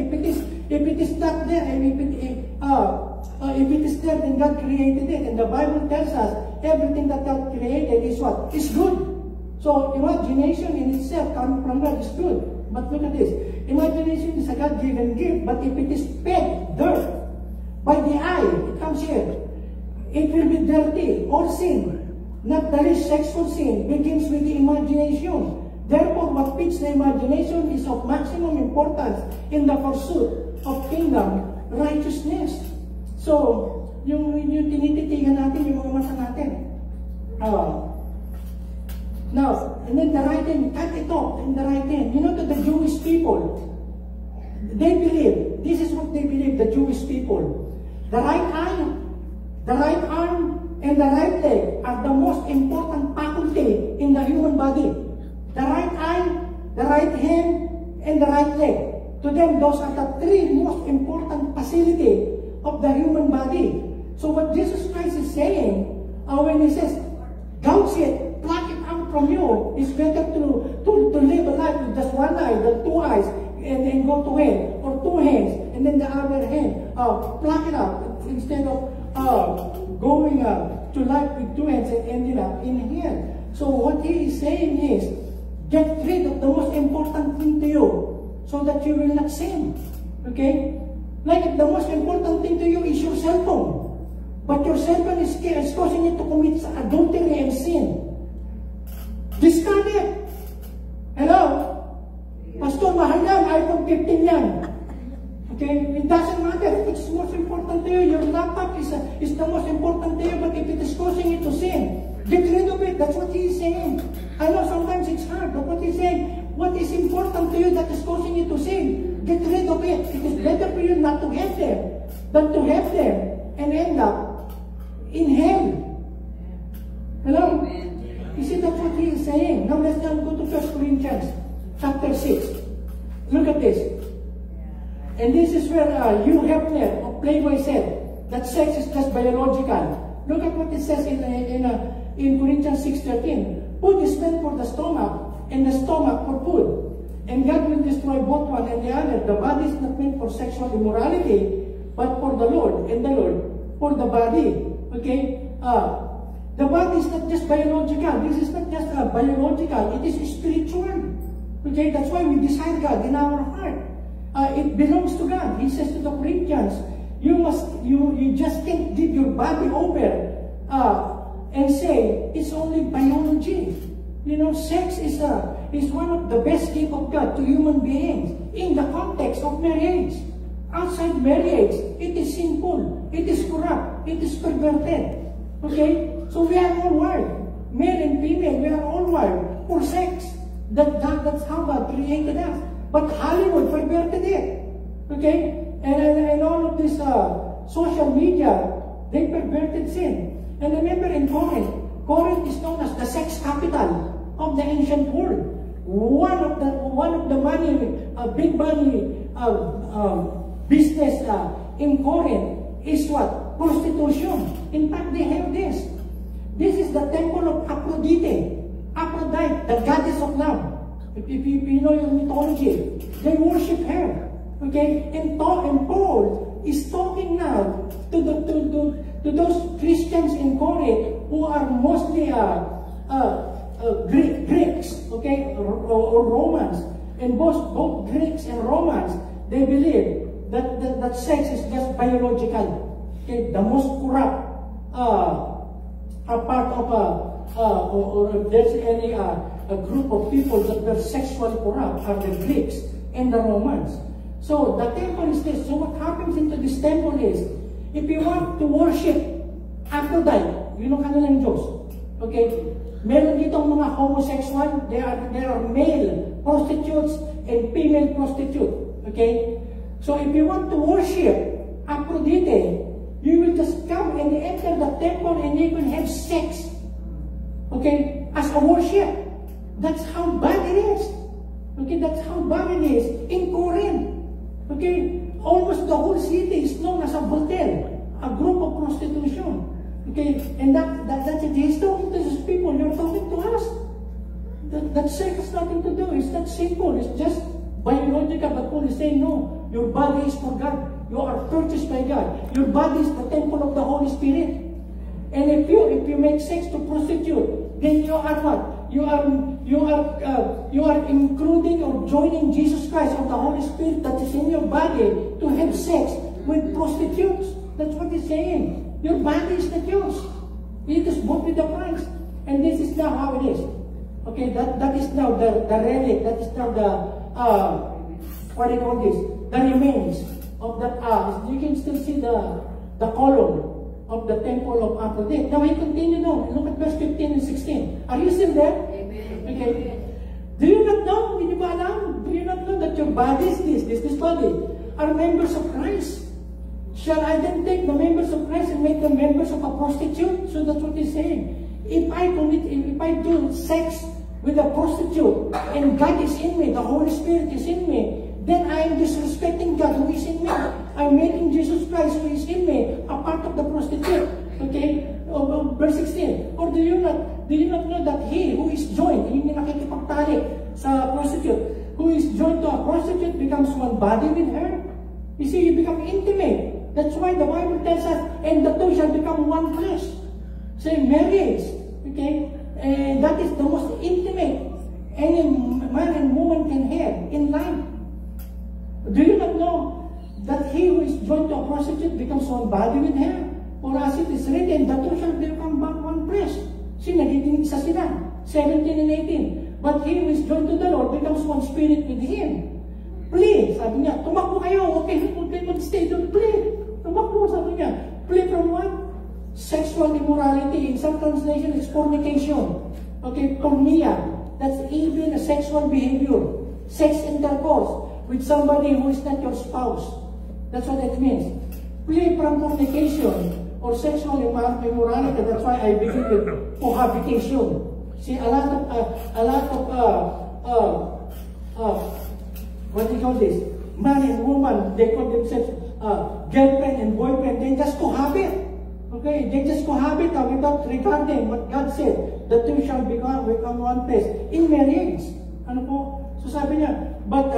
If it is not there, and if it is there, then God created it. And the Bible tells us everything that God created is what? Is good. So imagination in itself coming from God is good. But look at this. Imagination is a God-given gift, but if it is fed dirt by the eye, it comes here. It will be dirty or sin. Not the least sexual sin begins with the imagination. Therefore, what feeds the imagination is of maximum importance in the pursuit of kingdom righteousness. So, yung tinititigan natin, yung mga mata natin. Now, and then the right hand, cut it off in the right hand. You know, to the Jewish people, they believe, this is what they believe, the Jewish people. The right eye, the right arm, and the right leg are the most important faculty in the human body. The right eye, the right hand, and the right leg. To them, those are the three most important facility of the human body. So what Jesus Christ is saying, when he says, gouge it, pluck it out from you, it's better to live a life with just one eye, the two eyes, and then go to hand, or two hands, and then the other hand, pluck it out, instead of going to life with two hands and ending up in here. So what he is saying is, get rid of the most important thing to you, so that you will not sin. Okay? Like if the most important thing to you is your cell phone, but your cell phone is causing you to commit adultery and sin. Discard it. Hello? Pastor, mahal yan, iPhone 15 yan. Okay? It doesn't matter if it's most important to you. Your laptop is the most important to you, but if it is causing you to sin, get rid of it. That's what he is saying. I know sometimes it's hard, but what he's saying, what is important to you that is causing you to sin, get rid of it. It is better for you not to have them than to have them and end up in hell. Hello? You see, that's what he is saying. Now let's now go to 1 Corinthians chapter 6. Look at this. And this is where Hugh Hefner of Playboy said that sex is just biological. Look at what it says in Corinthians 6:13. Food is meant for the stomach, and the stomach for food. And God will destroy both one and the other. The body is not meant for sexual immorality, but for the Lord, and the Lord for the body. Okay? The body is not just biological. This is not just biological. It is spiritual. Okay? That's why we desire God in our heart. It belongs to God. He says to the Corinthians, you just can't give your body over and say it's only biology. You know, sex is one of the best gift of God to human beings in the context of marriage. Outside marriage, it is sinful, it is corrupt, it is perverted. Okay? So we are all wired, male and female, we are all wired for sex. That's how God created us. But Hollywood perverted it. Okay? And all of this social media, they perverted sin. And remember in Corinth is known as the sex capital of the ancient world. One of the big money business in Corinth is what? Prostitution. In fact, they have this. This is the temple of Aphrodite. Aphrodite, the goddess of love. If you know your mythology, they worship her. Okay? And Paul is talking now to those Christians in Corinth who are mostly Greeks, okay, or Romans. And both Greeks and Romans, they believe that sex is just biological. Okay? The most corrupt part of or if there's any a group of people that were sexually corrupt are the Greeks and the Romans. So the temple is this. So what happens into this temple is, if you want to worship Aphrodite, you know kanilang Diyos. Okay? Meron ditong mga homosexual, there are male prostitutes and female prostitute. Okay? So if you want to worship Aphrodite, you will just come and enter the temple and you can have sex. Okay? As a worship. That's how bad it is. Okay? That's how bad it is in Corinth. Okay? Almost the whole city is known as a hotel, a group of prostitution. Okay? And that's it. He's talking to these people. You're talking to us. That sex has nothing to do. It's not simple. It's just biological. But Paul is saying, no. Your body is for God. You are purchased by God. Your body is the temple of the Holy Spirit. And if you make sex to prostitute, then you are what? You are including or joining Jesus Christ or the Holy Spirit that is in your body to have sex with prostitutes. That's what he's saying. Your body is not yours. It is bought with the price. And this is now how it is. Okay, that is now the relic. That is now the what do you call this? The remains of that. You can still see the column of the temple of Aphrodite. Now we continue now. Look at verse 15 and 16. Are you still there? Amen. Okay. Do you not know? Do you not know that your body is this body are members of Christ? Shall I then take the members of Christ and make them members of a prostitute? So that's what he's saying. If I do sex with a prostitute and God is in me, the Holy Spirit is in me, then I am disrespecting God who is in me. I'm making Jesus Christ who is in me a part of the prostitute. Okay? Verse 16. Or do you not know that he who is joined, yung nakikipagtalik sa prostitute, who is joined to a prostitute becomes one body with her? You see, you become intimate. That's why the Bible tells us, and the two shall become one flesh. So marriage, okay? And that is the most intimate any man and woman can have in life. Do you not know that he who is joined to a prostitute becomes one body with her? For as it is written, the two shall become one flesh. See, nagiging isa sila. 17 and 18. But he who is joined to the Lord becomes one spirit with him. Flee, sabi niya. Tumakbo kayo. Okay, huwag kayo mag-stay doon. Flee. Tumakbo, sabi niya. Flee from what? Sexual immorality. In some translation, it's fornication. Okay, pornea. That's even a sexual behavior. Sex intercourse with somebody who is not your spouse. That's what it means. Flee from fornication or sexual immorality. That's why I begin with cohabitation. See, a lot of what do you call this? Man and woman, they call themselves girlfriend and boyfriend. They just cohabit. Okay, they just cohabit without regarding what God said. The two shall become one flesh in marriage. Ano po? So sabi niya, but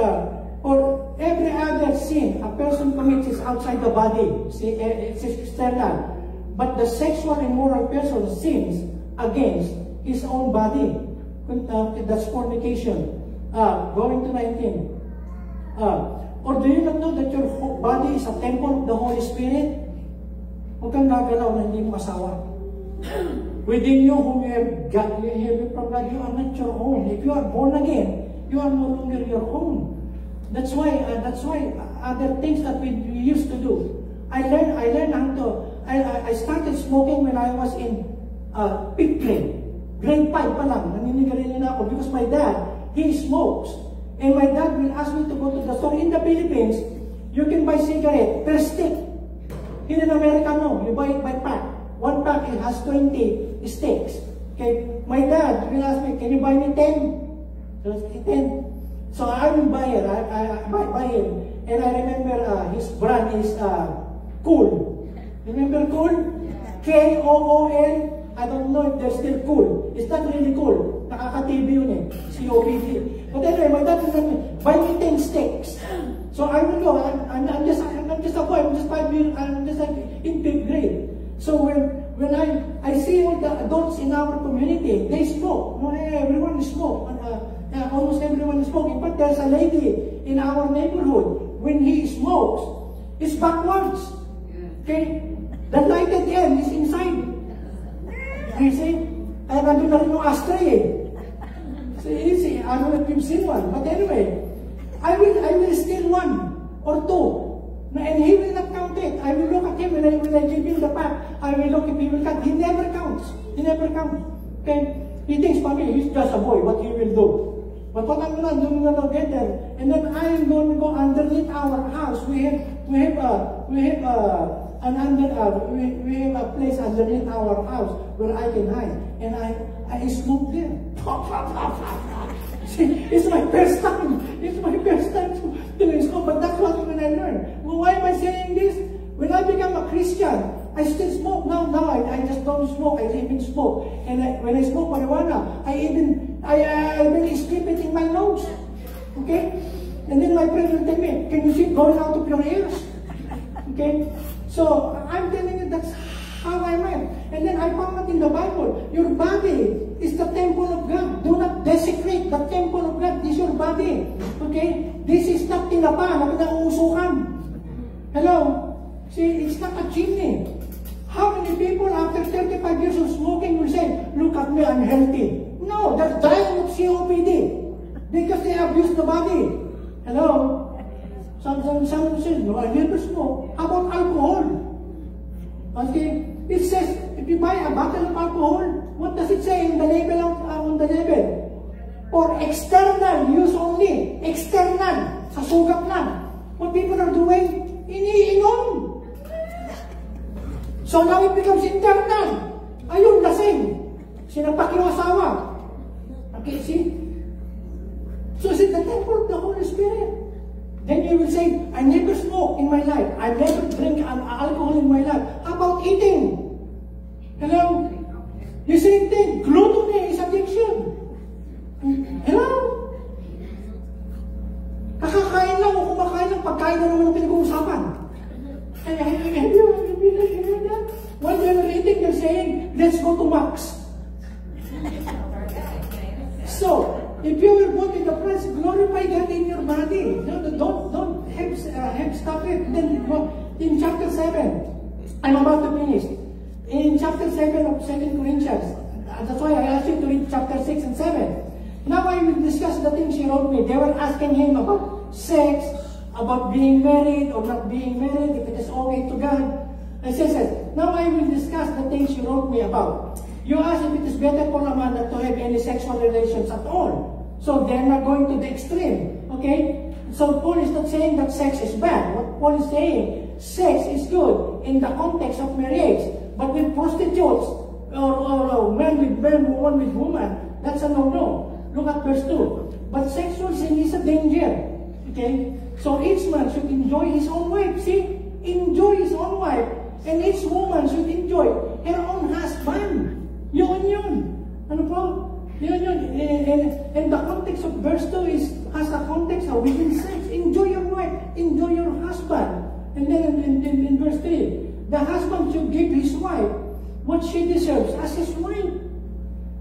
or every other sin a person commits is outside the body. See, it's external. But the sexual immoral person sins against his own body. That's fornication. Going to 19. Or do you not know that your body is a temple of the Holy Spirit? Huwag kang gagalaw na hindi mo asawa. Within you, whom you have from God, you are not your own. If you are born again, you are no longer your own. That's why other things that we used to do. I learned how to. I started smoking when I was in 5th grade. Grade 5 pa lang, naninigarilyo na ako because my dad, he smokes. And my dad will ask me to go to the store. In the Philippines, you can buy cigarette per stick. Here in America, no. You buy it by pack. One pack, it has 20 sticks. Okay. My dad will ask me, can you buy me 10? So, 10. So I will buy it. I buy it. And I remember his brand is Cool. Remember Cool? K-O-O-L. I don't know if they're still cool. It's not really cool. Nakaka-TV yun eh. C-O-V-D. But anyway, my dad will tell me, buy me 10 sticks. So I will go. I'm just a boy. I'm just 5 years. I'm just like in 5th grade. So when I see all the adults in our community, they smoke. No, everyone smoke. Almost everyone is smoking. But there's a lady in our neighborhood. When he smokes, it's backwards. Okay? The lighted end is inside. You see? Ay, nandun na rin yung ashtray eh. So, you see, I don't know if you've seen one. But anyway, I will steal one or two. And he will not count it. I will look at him when I give him the pack. I will look if he will count. He never counts. He never counts. Okay? He thinks, Mommy, he's just a boy. What he will do? But what I'm going to do, I'm going to get there. And then I'm going to go underneath our house. We have a place underneath our house where I can hide. And I smoke there. See, it's my first time. It's my first time to smoke. But that's what when I learned. Well, why am I saying this? When I become a Christian, I still smoke. Now I just don't smoke. I even smoke. And when I smoke marijuana, I even strip it in my nose. Okay? And then my friend will tell me, can you see it going out of your ears? Okay? So, I'm telling you that's how I am. And then I found it in the Bible. Your body is the temple of God. Do not desecrate the temple of God. This is your body. Okay? This is not tinapa na pinauusukan. Hello? See, it's not a chimney. How many people after 35 years of smoking will say, look at me, I'm healthy. No, they're dying of COPD because they abuse the body. Hello? Someone says, no, I never smoke. How about alcohol? Okay? It says, if you buy a bottle of alcohol, what does it say in the label on the label? For external use only. External. Sa sugat lang. What people are doing? Iniinom. So now it becomes internal. Ayun, lasing. Sinapak yung asawa. Okay, see? So it's the temple of the Holy Spirit. Then you will say, I never smoke in my life. I never drink alcohol in my life. How about eating? Hello? The same thing. Gluttony is addiction. Hello? Kakakain lang o kumakain lang, pagkain na naman ang pinag-uusapan. When they're eating, they're saying, let's go to Max. So, if you will go to the press, glorify God in your body. Don't have stop it. Then in chapter 7, I'm about to finish. In chapter 7 of 2 Corinthians, that's why I asked you to read chapter 6 and 7. Now I will discuss the things he wrote me. They were asking him about sex, about being married or not being married, if it is okay to God. And he says, now I will discuss the things you wrote me about. You ask if it is better for a man not to have any sexual relations at all. So they're not going to the extreme. Okay? So Paul is not saying that sex is bad. What Paul is saying, sex is good in the context of marriage. But with prostitutes, or men with men, woman with woman, That's a no-no. Look at verse 2. But sexual sin is a danger. Okay? So each man should enjoy his own wife. See? Enjoy his own wife. And each woman should enjoy her own husband. Yun. Ano po? Yun. And the context of verse 2 has a context of within sex. Enjoy your wife. Enjoy your husband. And then in verse 3, the husband should give his wife what she deserves as his wife.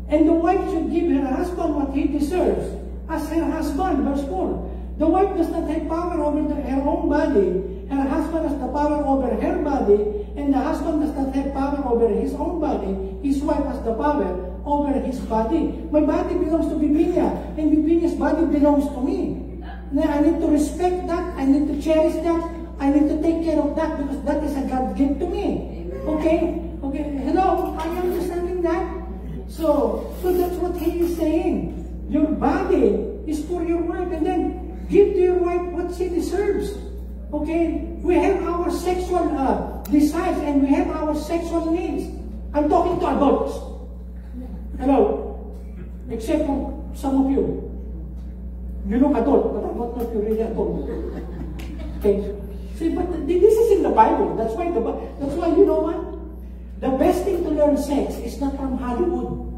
And the wife should give her husband what he deserves as her husband. Verse 4. The wife does not have power over her own body. Her husband has the power over her body. And the husband does not have power over his own body. His wife has the power over his body. My body belongs to Bibinia. And Bibinia's body belongs to me. Now, I need to respect that. I need to cherish that. I need to take care of that because that is a God gift to me. Okay? Okay. Hello? Are you understanding that? So that's what he is saying. Your body is for your wife, and then give to your wife what she deserves. Okay? We have our sexual desires and we have our sexual needs. I'm talking to adults. Hello? Except for some of you. You look adult, but I'm not sure if you're really adult. Okay? See, but this is in the Bible. That's why you know what? The best thing to learn sex is not from Hollywood.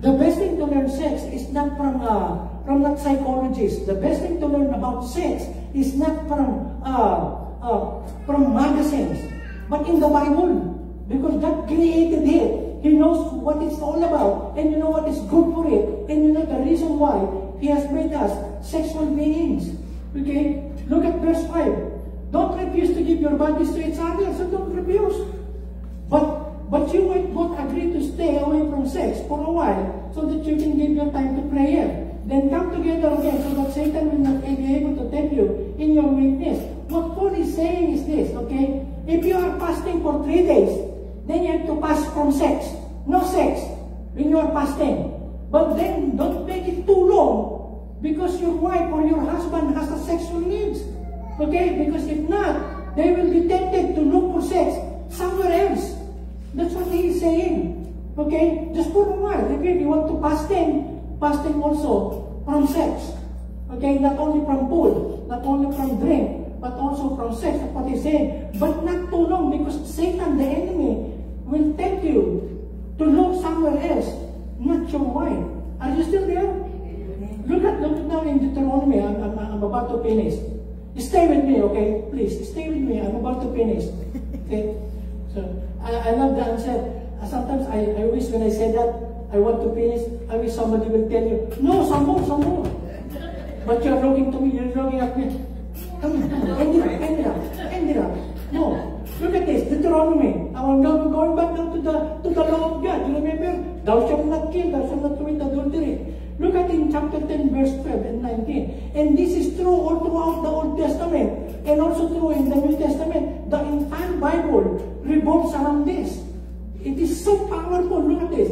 The best thing to learn sex is not from not psychologists. The best thing to learn about sex is not from magazines, but in the Bible, because God created it. He knows what it's all about, and you know what is good for it, and you know the reason why He has made us sexual beings. Okay, look at verse 5. Don't refuse to give your bodies to each other. So don't refuse. But you might both agree to stay away from sex for a while so that you can give your time to prayer. Then come together again so that Satan will not be able to tempt you in your weakness. What Paul is saying is this, okay? If you are fasting for 3 days, then you have to fast from sex. No sex when you are fasting. But then don't make it too long because your wife or your husband has a sexual needs. Okay? Because if not, they will be tempted to look for sex somewhere else. That's what he is saying. Okay? Just for a while. If you want to fasting also from sex. Okay? Not only from food, not only from drink, but also from sex. That's what he's saying. But not too long because Satan, the enemy, will tempt you to look somewhere else, not your wife. Are you still there? Look at now in Deuteronomy. I'm about to finish. Stay with me, okay? Please, stay with me. I'm about to finish. Okay? So, I love the answer. Sometimes I wish when I say that, I want to finish, I wish somebody will tell you, no, some more. But you're looking to me, you're looking at me. Come on, end it up. No. Look at this, Deuteronomy. I'm going back now to the law of God. You remember? Thou shalt not kill, thou shalt not commit adultery. Look at in chapter 10, verse 12 and 19. And this is true all throughout the Old Testament and also true in the New Testament. The entire Bible revolves around this. It is so powerful. Look at this.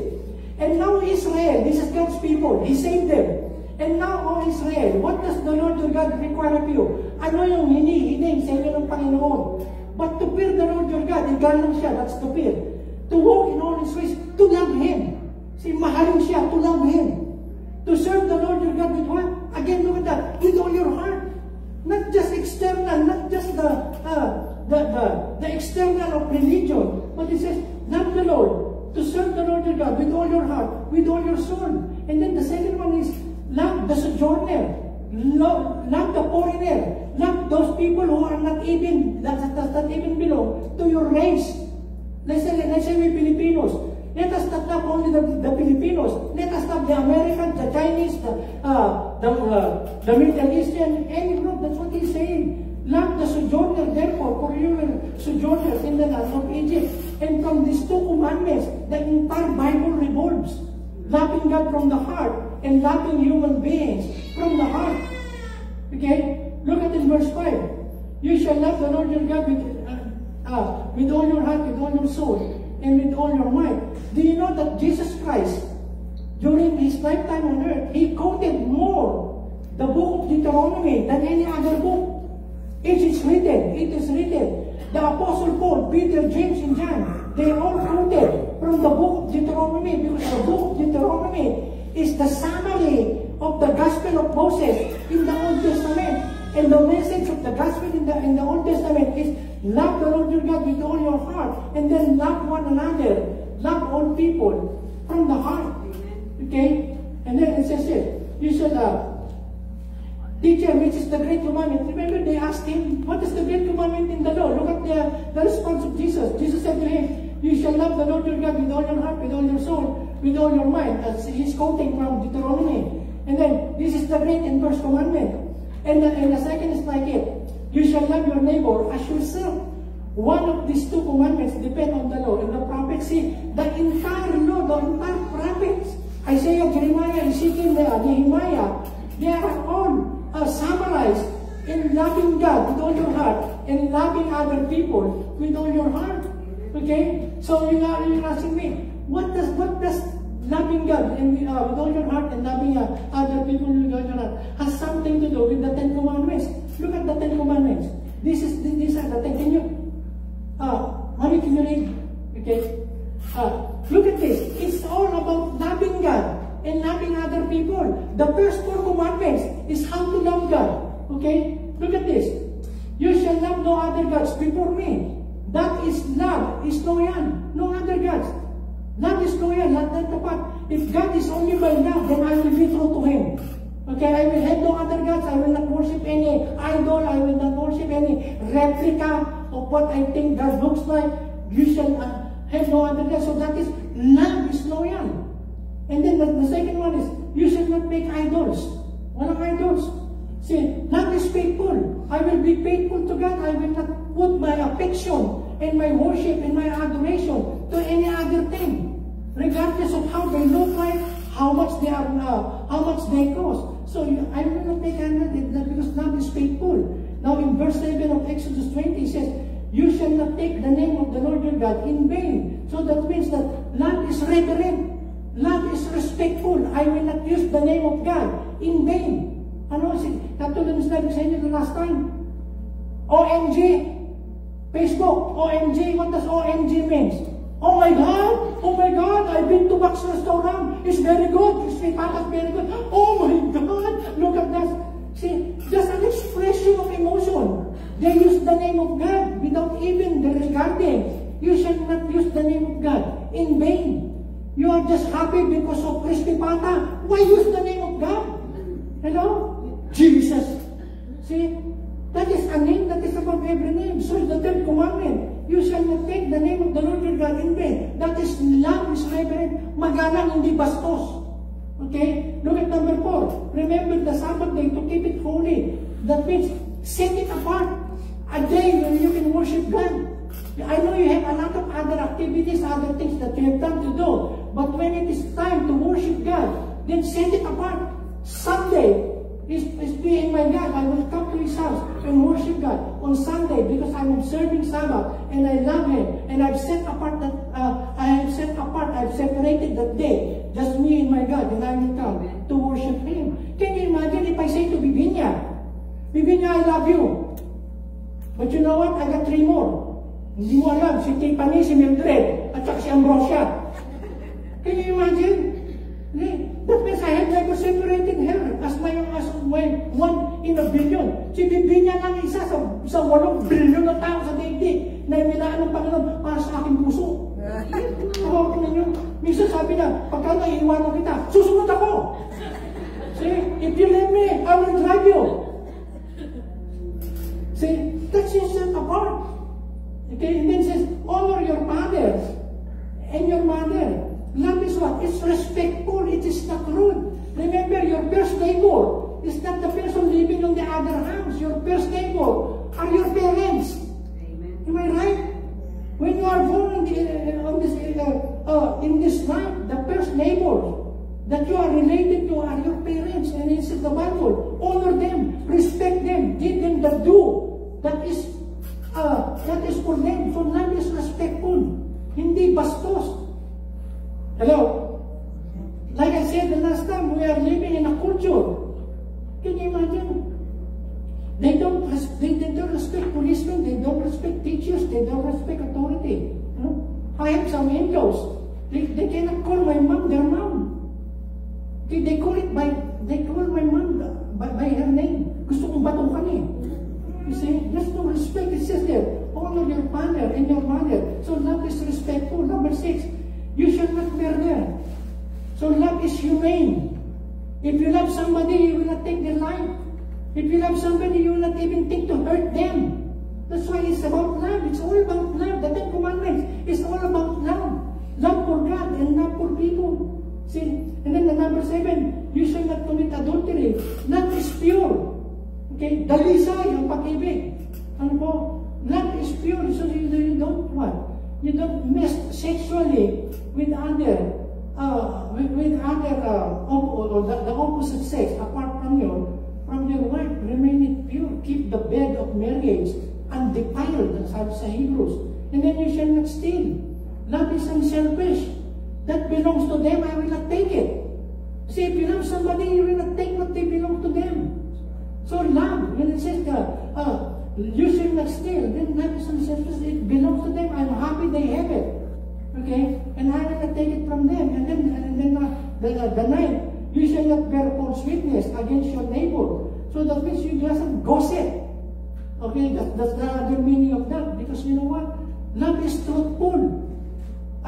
And now Israel, this is God's people. He saved them. And now, O Israel, what does the Lord your God require of you? Ano yung hinihiling sa inyo ng Panginoon? But to fear the Lord your God, igalang siya, that's to fear. To walk in all His ways, to love Him. See, mahalin siya, to love Him. To serve the Lord your God with what? Again, look at that. With all your heart. Not just external, not just the external of religion. But it says, love the Lord. To serve the Lord your God with all your heart, with all your soul. And then the second one is, love the sojourner. Love the foreigner. Love those people who are not even, that does not even belong to your race. Let's say we Filipinos. Let us not love only the Filipinos. Let us love the Americans, the Chinese, the Middle Eastern, any group. That's what he's saying. Love the sojourner, therefore, for you were sojourners in the land of Egypt. And from these two commandments, the entire Bible revolves. Loving God from the heart and loving human beings from the heart. Okay? Look at in verse 5. You shall love the Lord your God with all your heart, with all your soul, and with all your might. Do you know that Jesus Christ, during His lifetime on earth, He quoted more the book of Deuteronomy than any other book? It is written. The Apostle Paul, Peter, James, and John, they all quoted from the book of Deuteronomy because the book of Deuteronomy is the summary of the Gospel of Moses in the Old Testament. And the message of the Gospel in the Old Testament is love the Lord your God with all your heart, and then love one another, love all people from the heart. Okay? And then it says here, you said, teacher, which is the great commandment? Remember, they asked him, what is the great commandment in the law? Look at the response of Jesus. Jesus said to him, you shall love the Lord your God with all your heart, with all your soul, with all your mind. He's quoting from Deuteronomy. And then, this is the great and first commandment. And the second is like it. You shall love your neighbor as yourself. One of these two commandments depend on the law and the prophets. See, the entire law, the entire prophets, Isaiah, Jeremiah, Ezekiel, Nehemiah, they are all summarized in loving God with all your heart and loving other people with all your heart. Okay? So you're asking me, what does loving God and with all your heart and loving other people with all your heart has something to do with the Ten Commandments? Look at the Ten Commandments. These are the Ten. Can you, Mami, can you read? Okay? Look at this. It's all about loving God and loving other people. The first 4 commandments is how to love God. Okay? Look at this. You shall love no other gods before me. That is love. Is no yan. No other gods. Love is loyal, not that tapat. If God is only my love, then I will be true to Him. Okay, I will have no other gods. I will not worship any idol. I will not worship any replica of what I think God looks like. You shall have no other gods. So that is, love is loyal. And then the second one is, you shall not make idols. What are idols? See, love is faithful. I will be faithful to God. I will not put my affection and my worship and my adoration to any other thing, regardless of how they look like, how much they are, how much they cost. So I will not make anything because love is faithful. Now in verse 7 of Exodus 20, it says, you shall not take the name of the Lord your God in vain. So that means that love is reverent, love is respectful. I will not use the name of God in vain. Ano, katulad ng sinabi sa inyo the last time, OMG, Facebook, OMG, what does OMG means? Oh my God, I've been to Max Restaurant, it's very good, it's very good. Oh my God, look at that. See, just an expression of emotion. They use the name of God without even disregarding. You shall not use the name of God in vain. You are just happy because of crispy pata. Why use the name of God? Hello? Jesus. See? That is a name that is above every name. So the third commandment, you shall not take the name of the Lord your God in vain. That is love, is reverent, magalang, hindi bastos. Okay? Look at number 4. Remember the Sabbath day to keep it holy. That means set it apart. A day when you can worship God. I know you have a lot of other activities, other things that you have done to do. But when it is time to worship God, then set it apart. Sunday is being my God. I will come to His house and worship God on Sunday because I'm observing Sabbath and I love Him. And I've set apart that I've separated that day, just me and my God, and I will come to worship Him. Can you imagine if I say to Bibinya, I love you. But you know what? I got 3 more. Hindi mo alam, si Tiffany, si Mildred, at saka si Ambrosia. Can you imagine? That means I have never separated her as my one in a billion. Si Bibinya lang isa sa 8 billion na tao sa daigdig na inilaan ng Panginoon para sa aking puso. Ako ninyo, minsan sabi na, pagka naiiwanan kita, susunod ako. See, if you let me, I will drive you. See, that's yourself apart. Okay, and then it says, honor your father and your mother. Love is what? It's respectful. It is not rude. Remember, your first neighbor is not the person living on the other house. Your first neighbor are your parents. Amen. Am I right? When you are born in this life, the first neighbor that you are related to are your parents. And it says the Bible, honor them, respect them, give them the due. That is for them. So love is respectful. Hindi bastos. Hello? Like I said the last time, we are living in a culture. Can you imagine? They don't respect policemen, they don't respect teachers, they don't respect authority. I have some in-laws. They cannot call my mom their mom. Okay, they call my mom by her name. Gusto kong batong kami. You see, there's no respect. It says there, honor your father and your mother. So love is respectful. Number 6, you shall not murder. So love is humane. If you love somebody, you will not take their life. If you love somebody, you will not even think to hurt them. That's why it's about love. It's all about love. The 10 Commandments is all about love. Love for God and love for people. See? And then the number 7, you shall not commit adultery. Love is pure. Okay? Dalisay ang pag-ibig. Ano po? Love is pure. So you don't what? You don't mess sexually with other the opposite sex apart from your wife. Remain it pure. Keep the bed of marriage undefiled, as sabi sa Hebrews. And then you shall not steal. Love is unselfish. That belongs to them, I will not take it. See, if you love somebody, you will not take what they belong to them. So love, when it says you should not steal, then love is unselfish. It belongs to them. I'm happy they have it. Okay? And I will not take it from them. And then the 9, you shall not bear false witness against your neighbor. So that means you doesn't gossip. Okay? That's the other meaning of that. Because you know what? Love is truthful.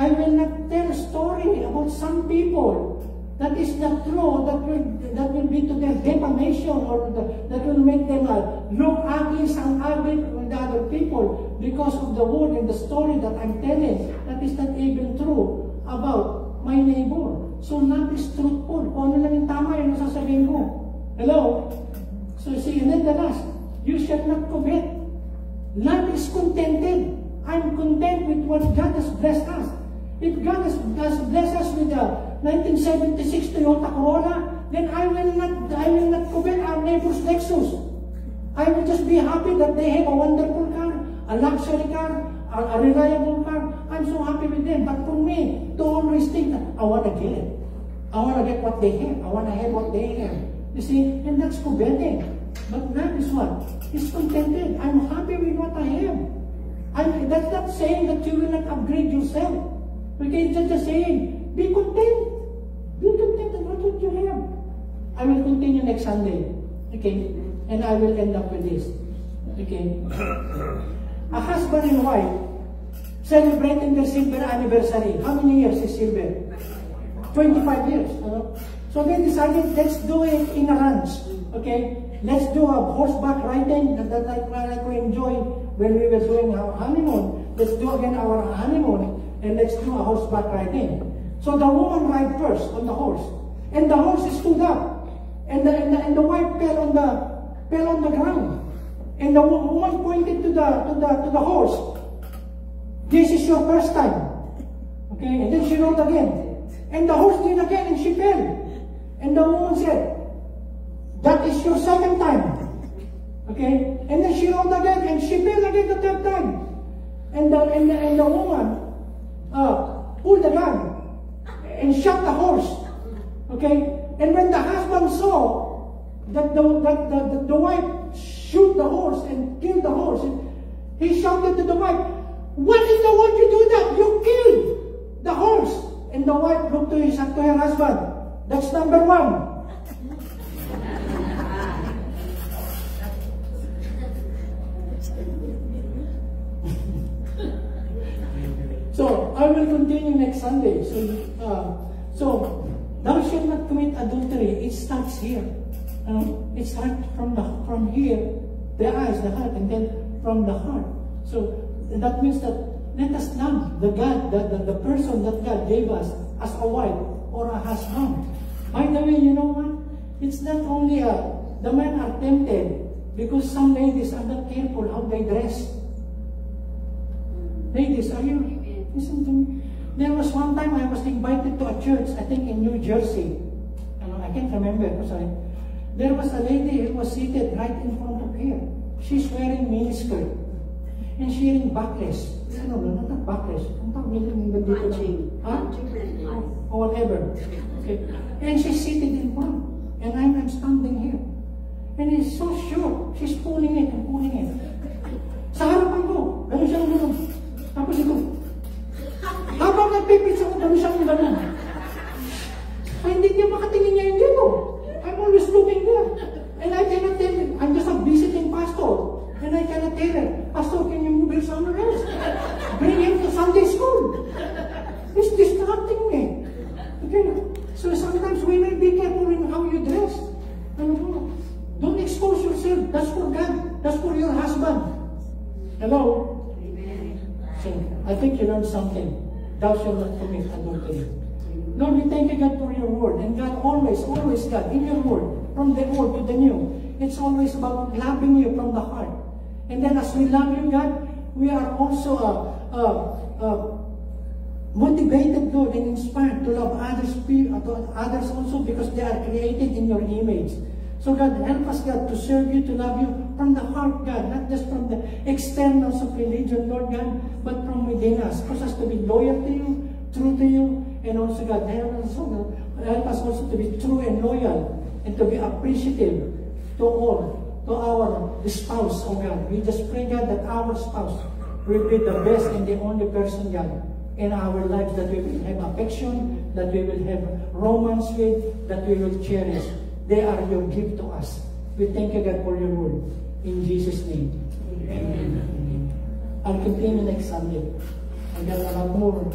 I will not tell a story about some people that is not true, that will be to their defamation, or that will make them look ugly, sound ugly with the other people because of the word and the story that I'm telling that is not even true about my neighbor. So love is truthful. Kung ano lang yung tama, yun ang sasabihin ko. Hello? So see, and then the last, you shall not covet. Love is contented. I'm content with what God has blessed us. If God has blessed us with a 1976 Toyota Corolla, then I will not covet our neighbor's Lexus. I will just be happy that they have a wonderful car, a luxury car, a reliable car. I'm so happy with them. But for me, to always think that I want to get it. I want to get what they have. I want to have what they have. You see, and that's coveting. But that is what? It's contented. I'm happy with what I have. That's not saying that you will not upgrade yourself. Okay, it's just saying, be content. Be content with what you have. I will continue next Sunday. Okay? And I will end up with this. Okay? A husband and wife celebrating their silver anniversary. How many years is silver? 25 years. So they decided, let's do it in a ranch. Okay? Let's do a horseback riding that like we enjoyed when we were doing our honeymoon. Let's do again our honeymoon. And let's do a horseback riding. So the woman ride first on the horse, and the horse stood up, and the wife fell on the ground, and the woman pointed to the horse. This is your first time, okay? And then she rode again, and the horse did again, and she fell, and the woman said, "That is your second time, okay?" And then she rode again, and she fell again the third time, and the woman pulled the gun and shot the horse. Okay? And when the husband saw that the wife shoot the horse and kill the horse, he shouted to the wife, "What in the world you do that? You killed the horse!" And the wife looked to her husband. That's number 1. So, I will continue next Sunday. So thou shalt not commit adultery. It starts here. It starts from here, the eyes, the heart, and then from the heart. So that means that let us love the person that God gave us as a wife or a husband. By the way, you know what? It's not only the men are tempted because some ladies are not careful how they dress. Ladies, are you? Listen to me. There was one time I was invited to a church, I think in New Jersey. I can't remember. Sorry. There was a lady who was seated right in front of her. She's wearing miniskirt. And she wearing backless. No, not backless. Matching. Or whatever. Okay. And she's seated in front. And I'm standing here. And it's so short. She's pulling it and pulling it. Sa harapan ko, gano'n siyang gano'n. Tapos ito. Habang nagpipits ako, gano'n siyang gano'n. Ay, hindi niya makatingin niya yung you? I'm always looking there. And I cannot tell you, I'm just a visiting pastor. And I cannot tell him, Pastor, can you move him somewhere else? Bring him to Sunday school. It's distracting me. Okay? So sometimes we may be careful in how you dress. Don't expose yourself. That's for God. That's for your husband. Hello? So, I think you learned something. Thou shalt not commit adultery. Lord, we thank you, God, for your word. And God, always, God, in your word, from the old to the new, it's always about loving you from the heart. And then as we love you, God, we are also motivated, Lord, and inspired to love others also because they are created in your image. So God, help us, God, to serve you, to love you from the heart, God, not just from the externals of religion, Lord God, but from within us. Cause us to be loyal to you, true to you, and also, God, help us also to be true and loyal, and to be appreciative to all, to our spouse, oh God. We just pray, God, that our spouse will be the best and the only person, God, in our lives, that we will have affection, that we will have romance with, that we will cherish. They are your gift to us. We thank you, God, for your word. In Jesus' name. Amen. I'll continue next Sunday. I got a lot more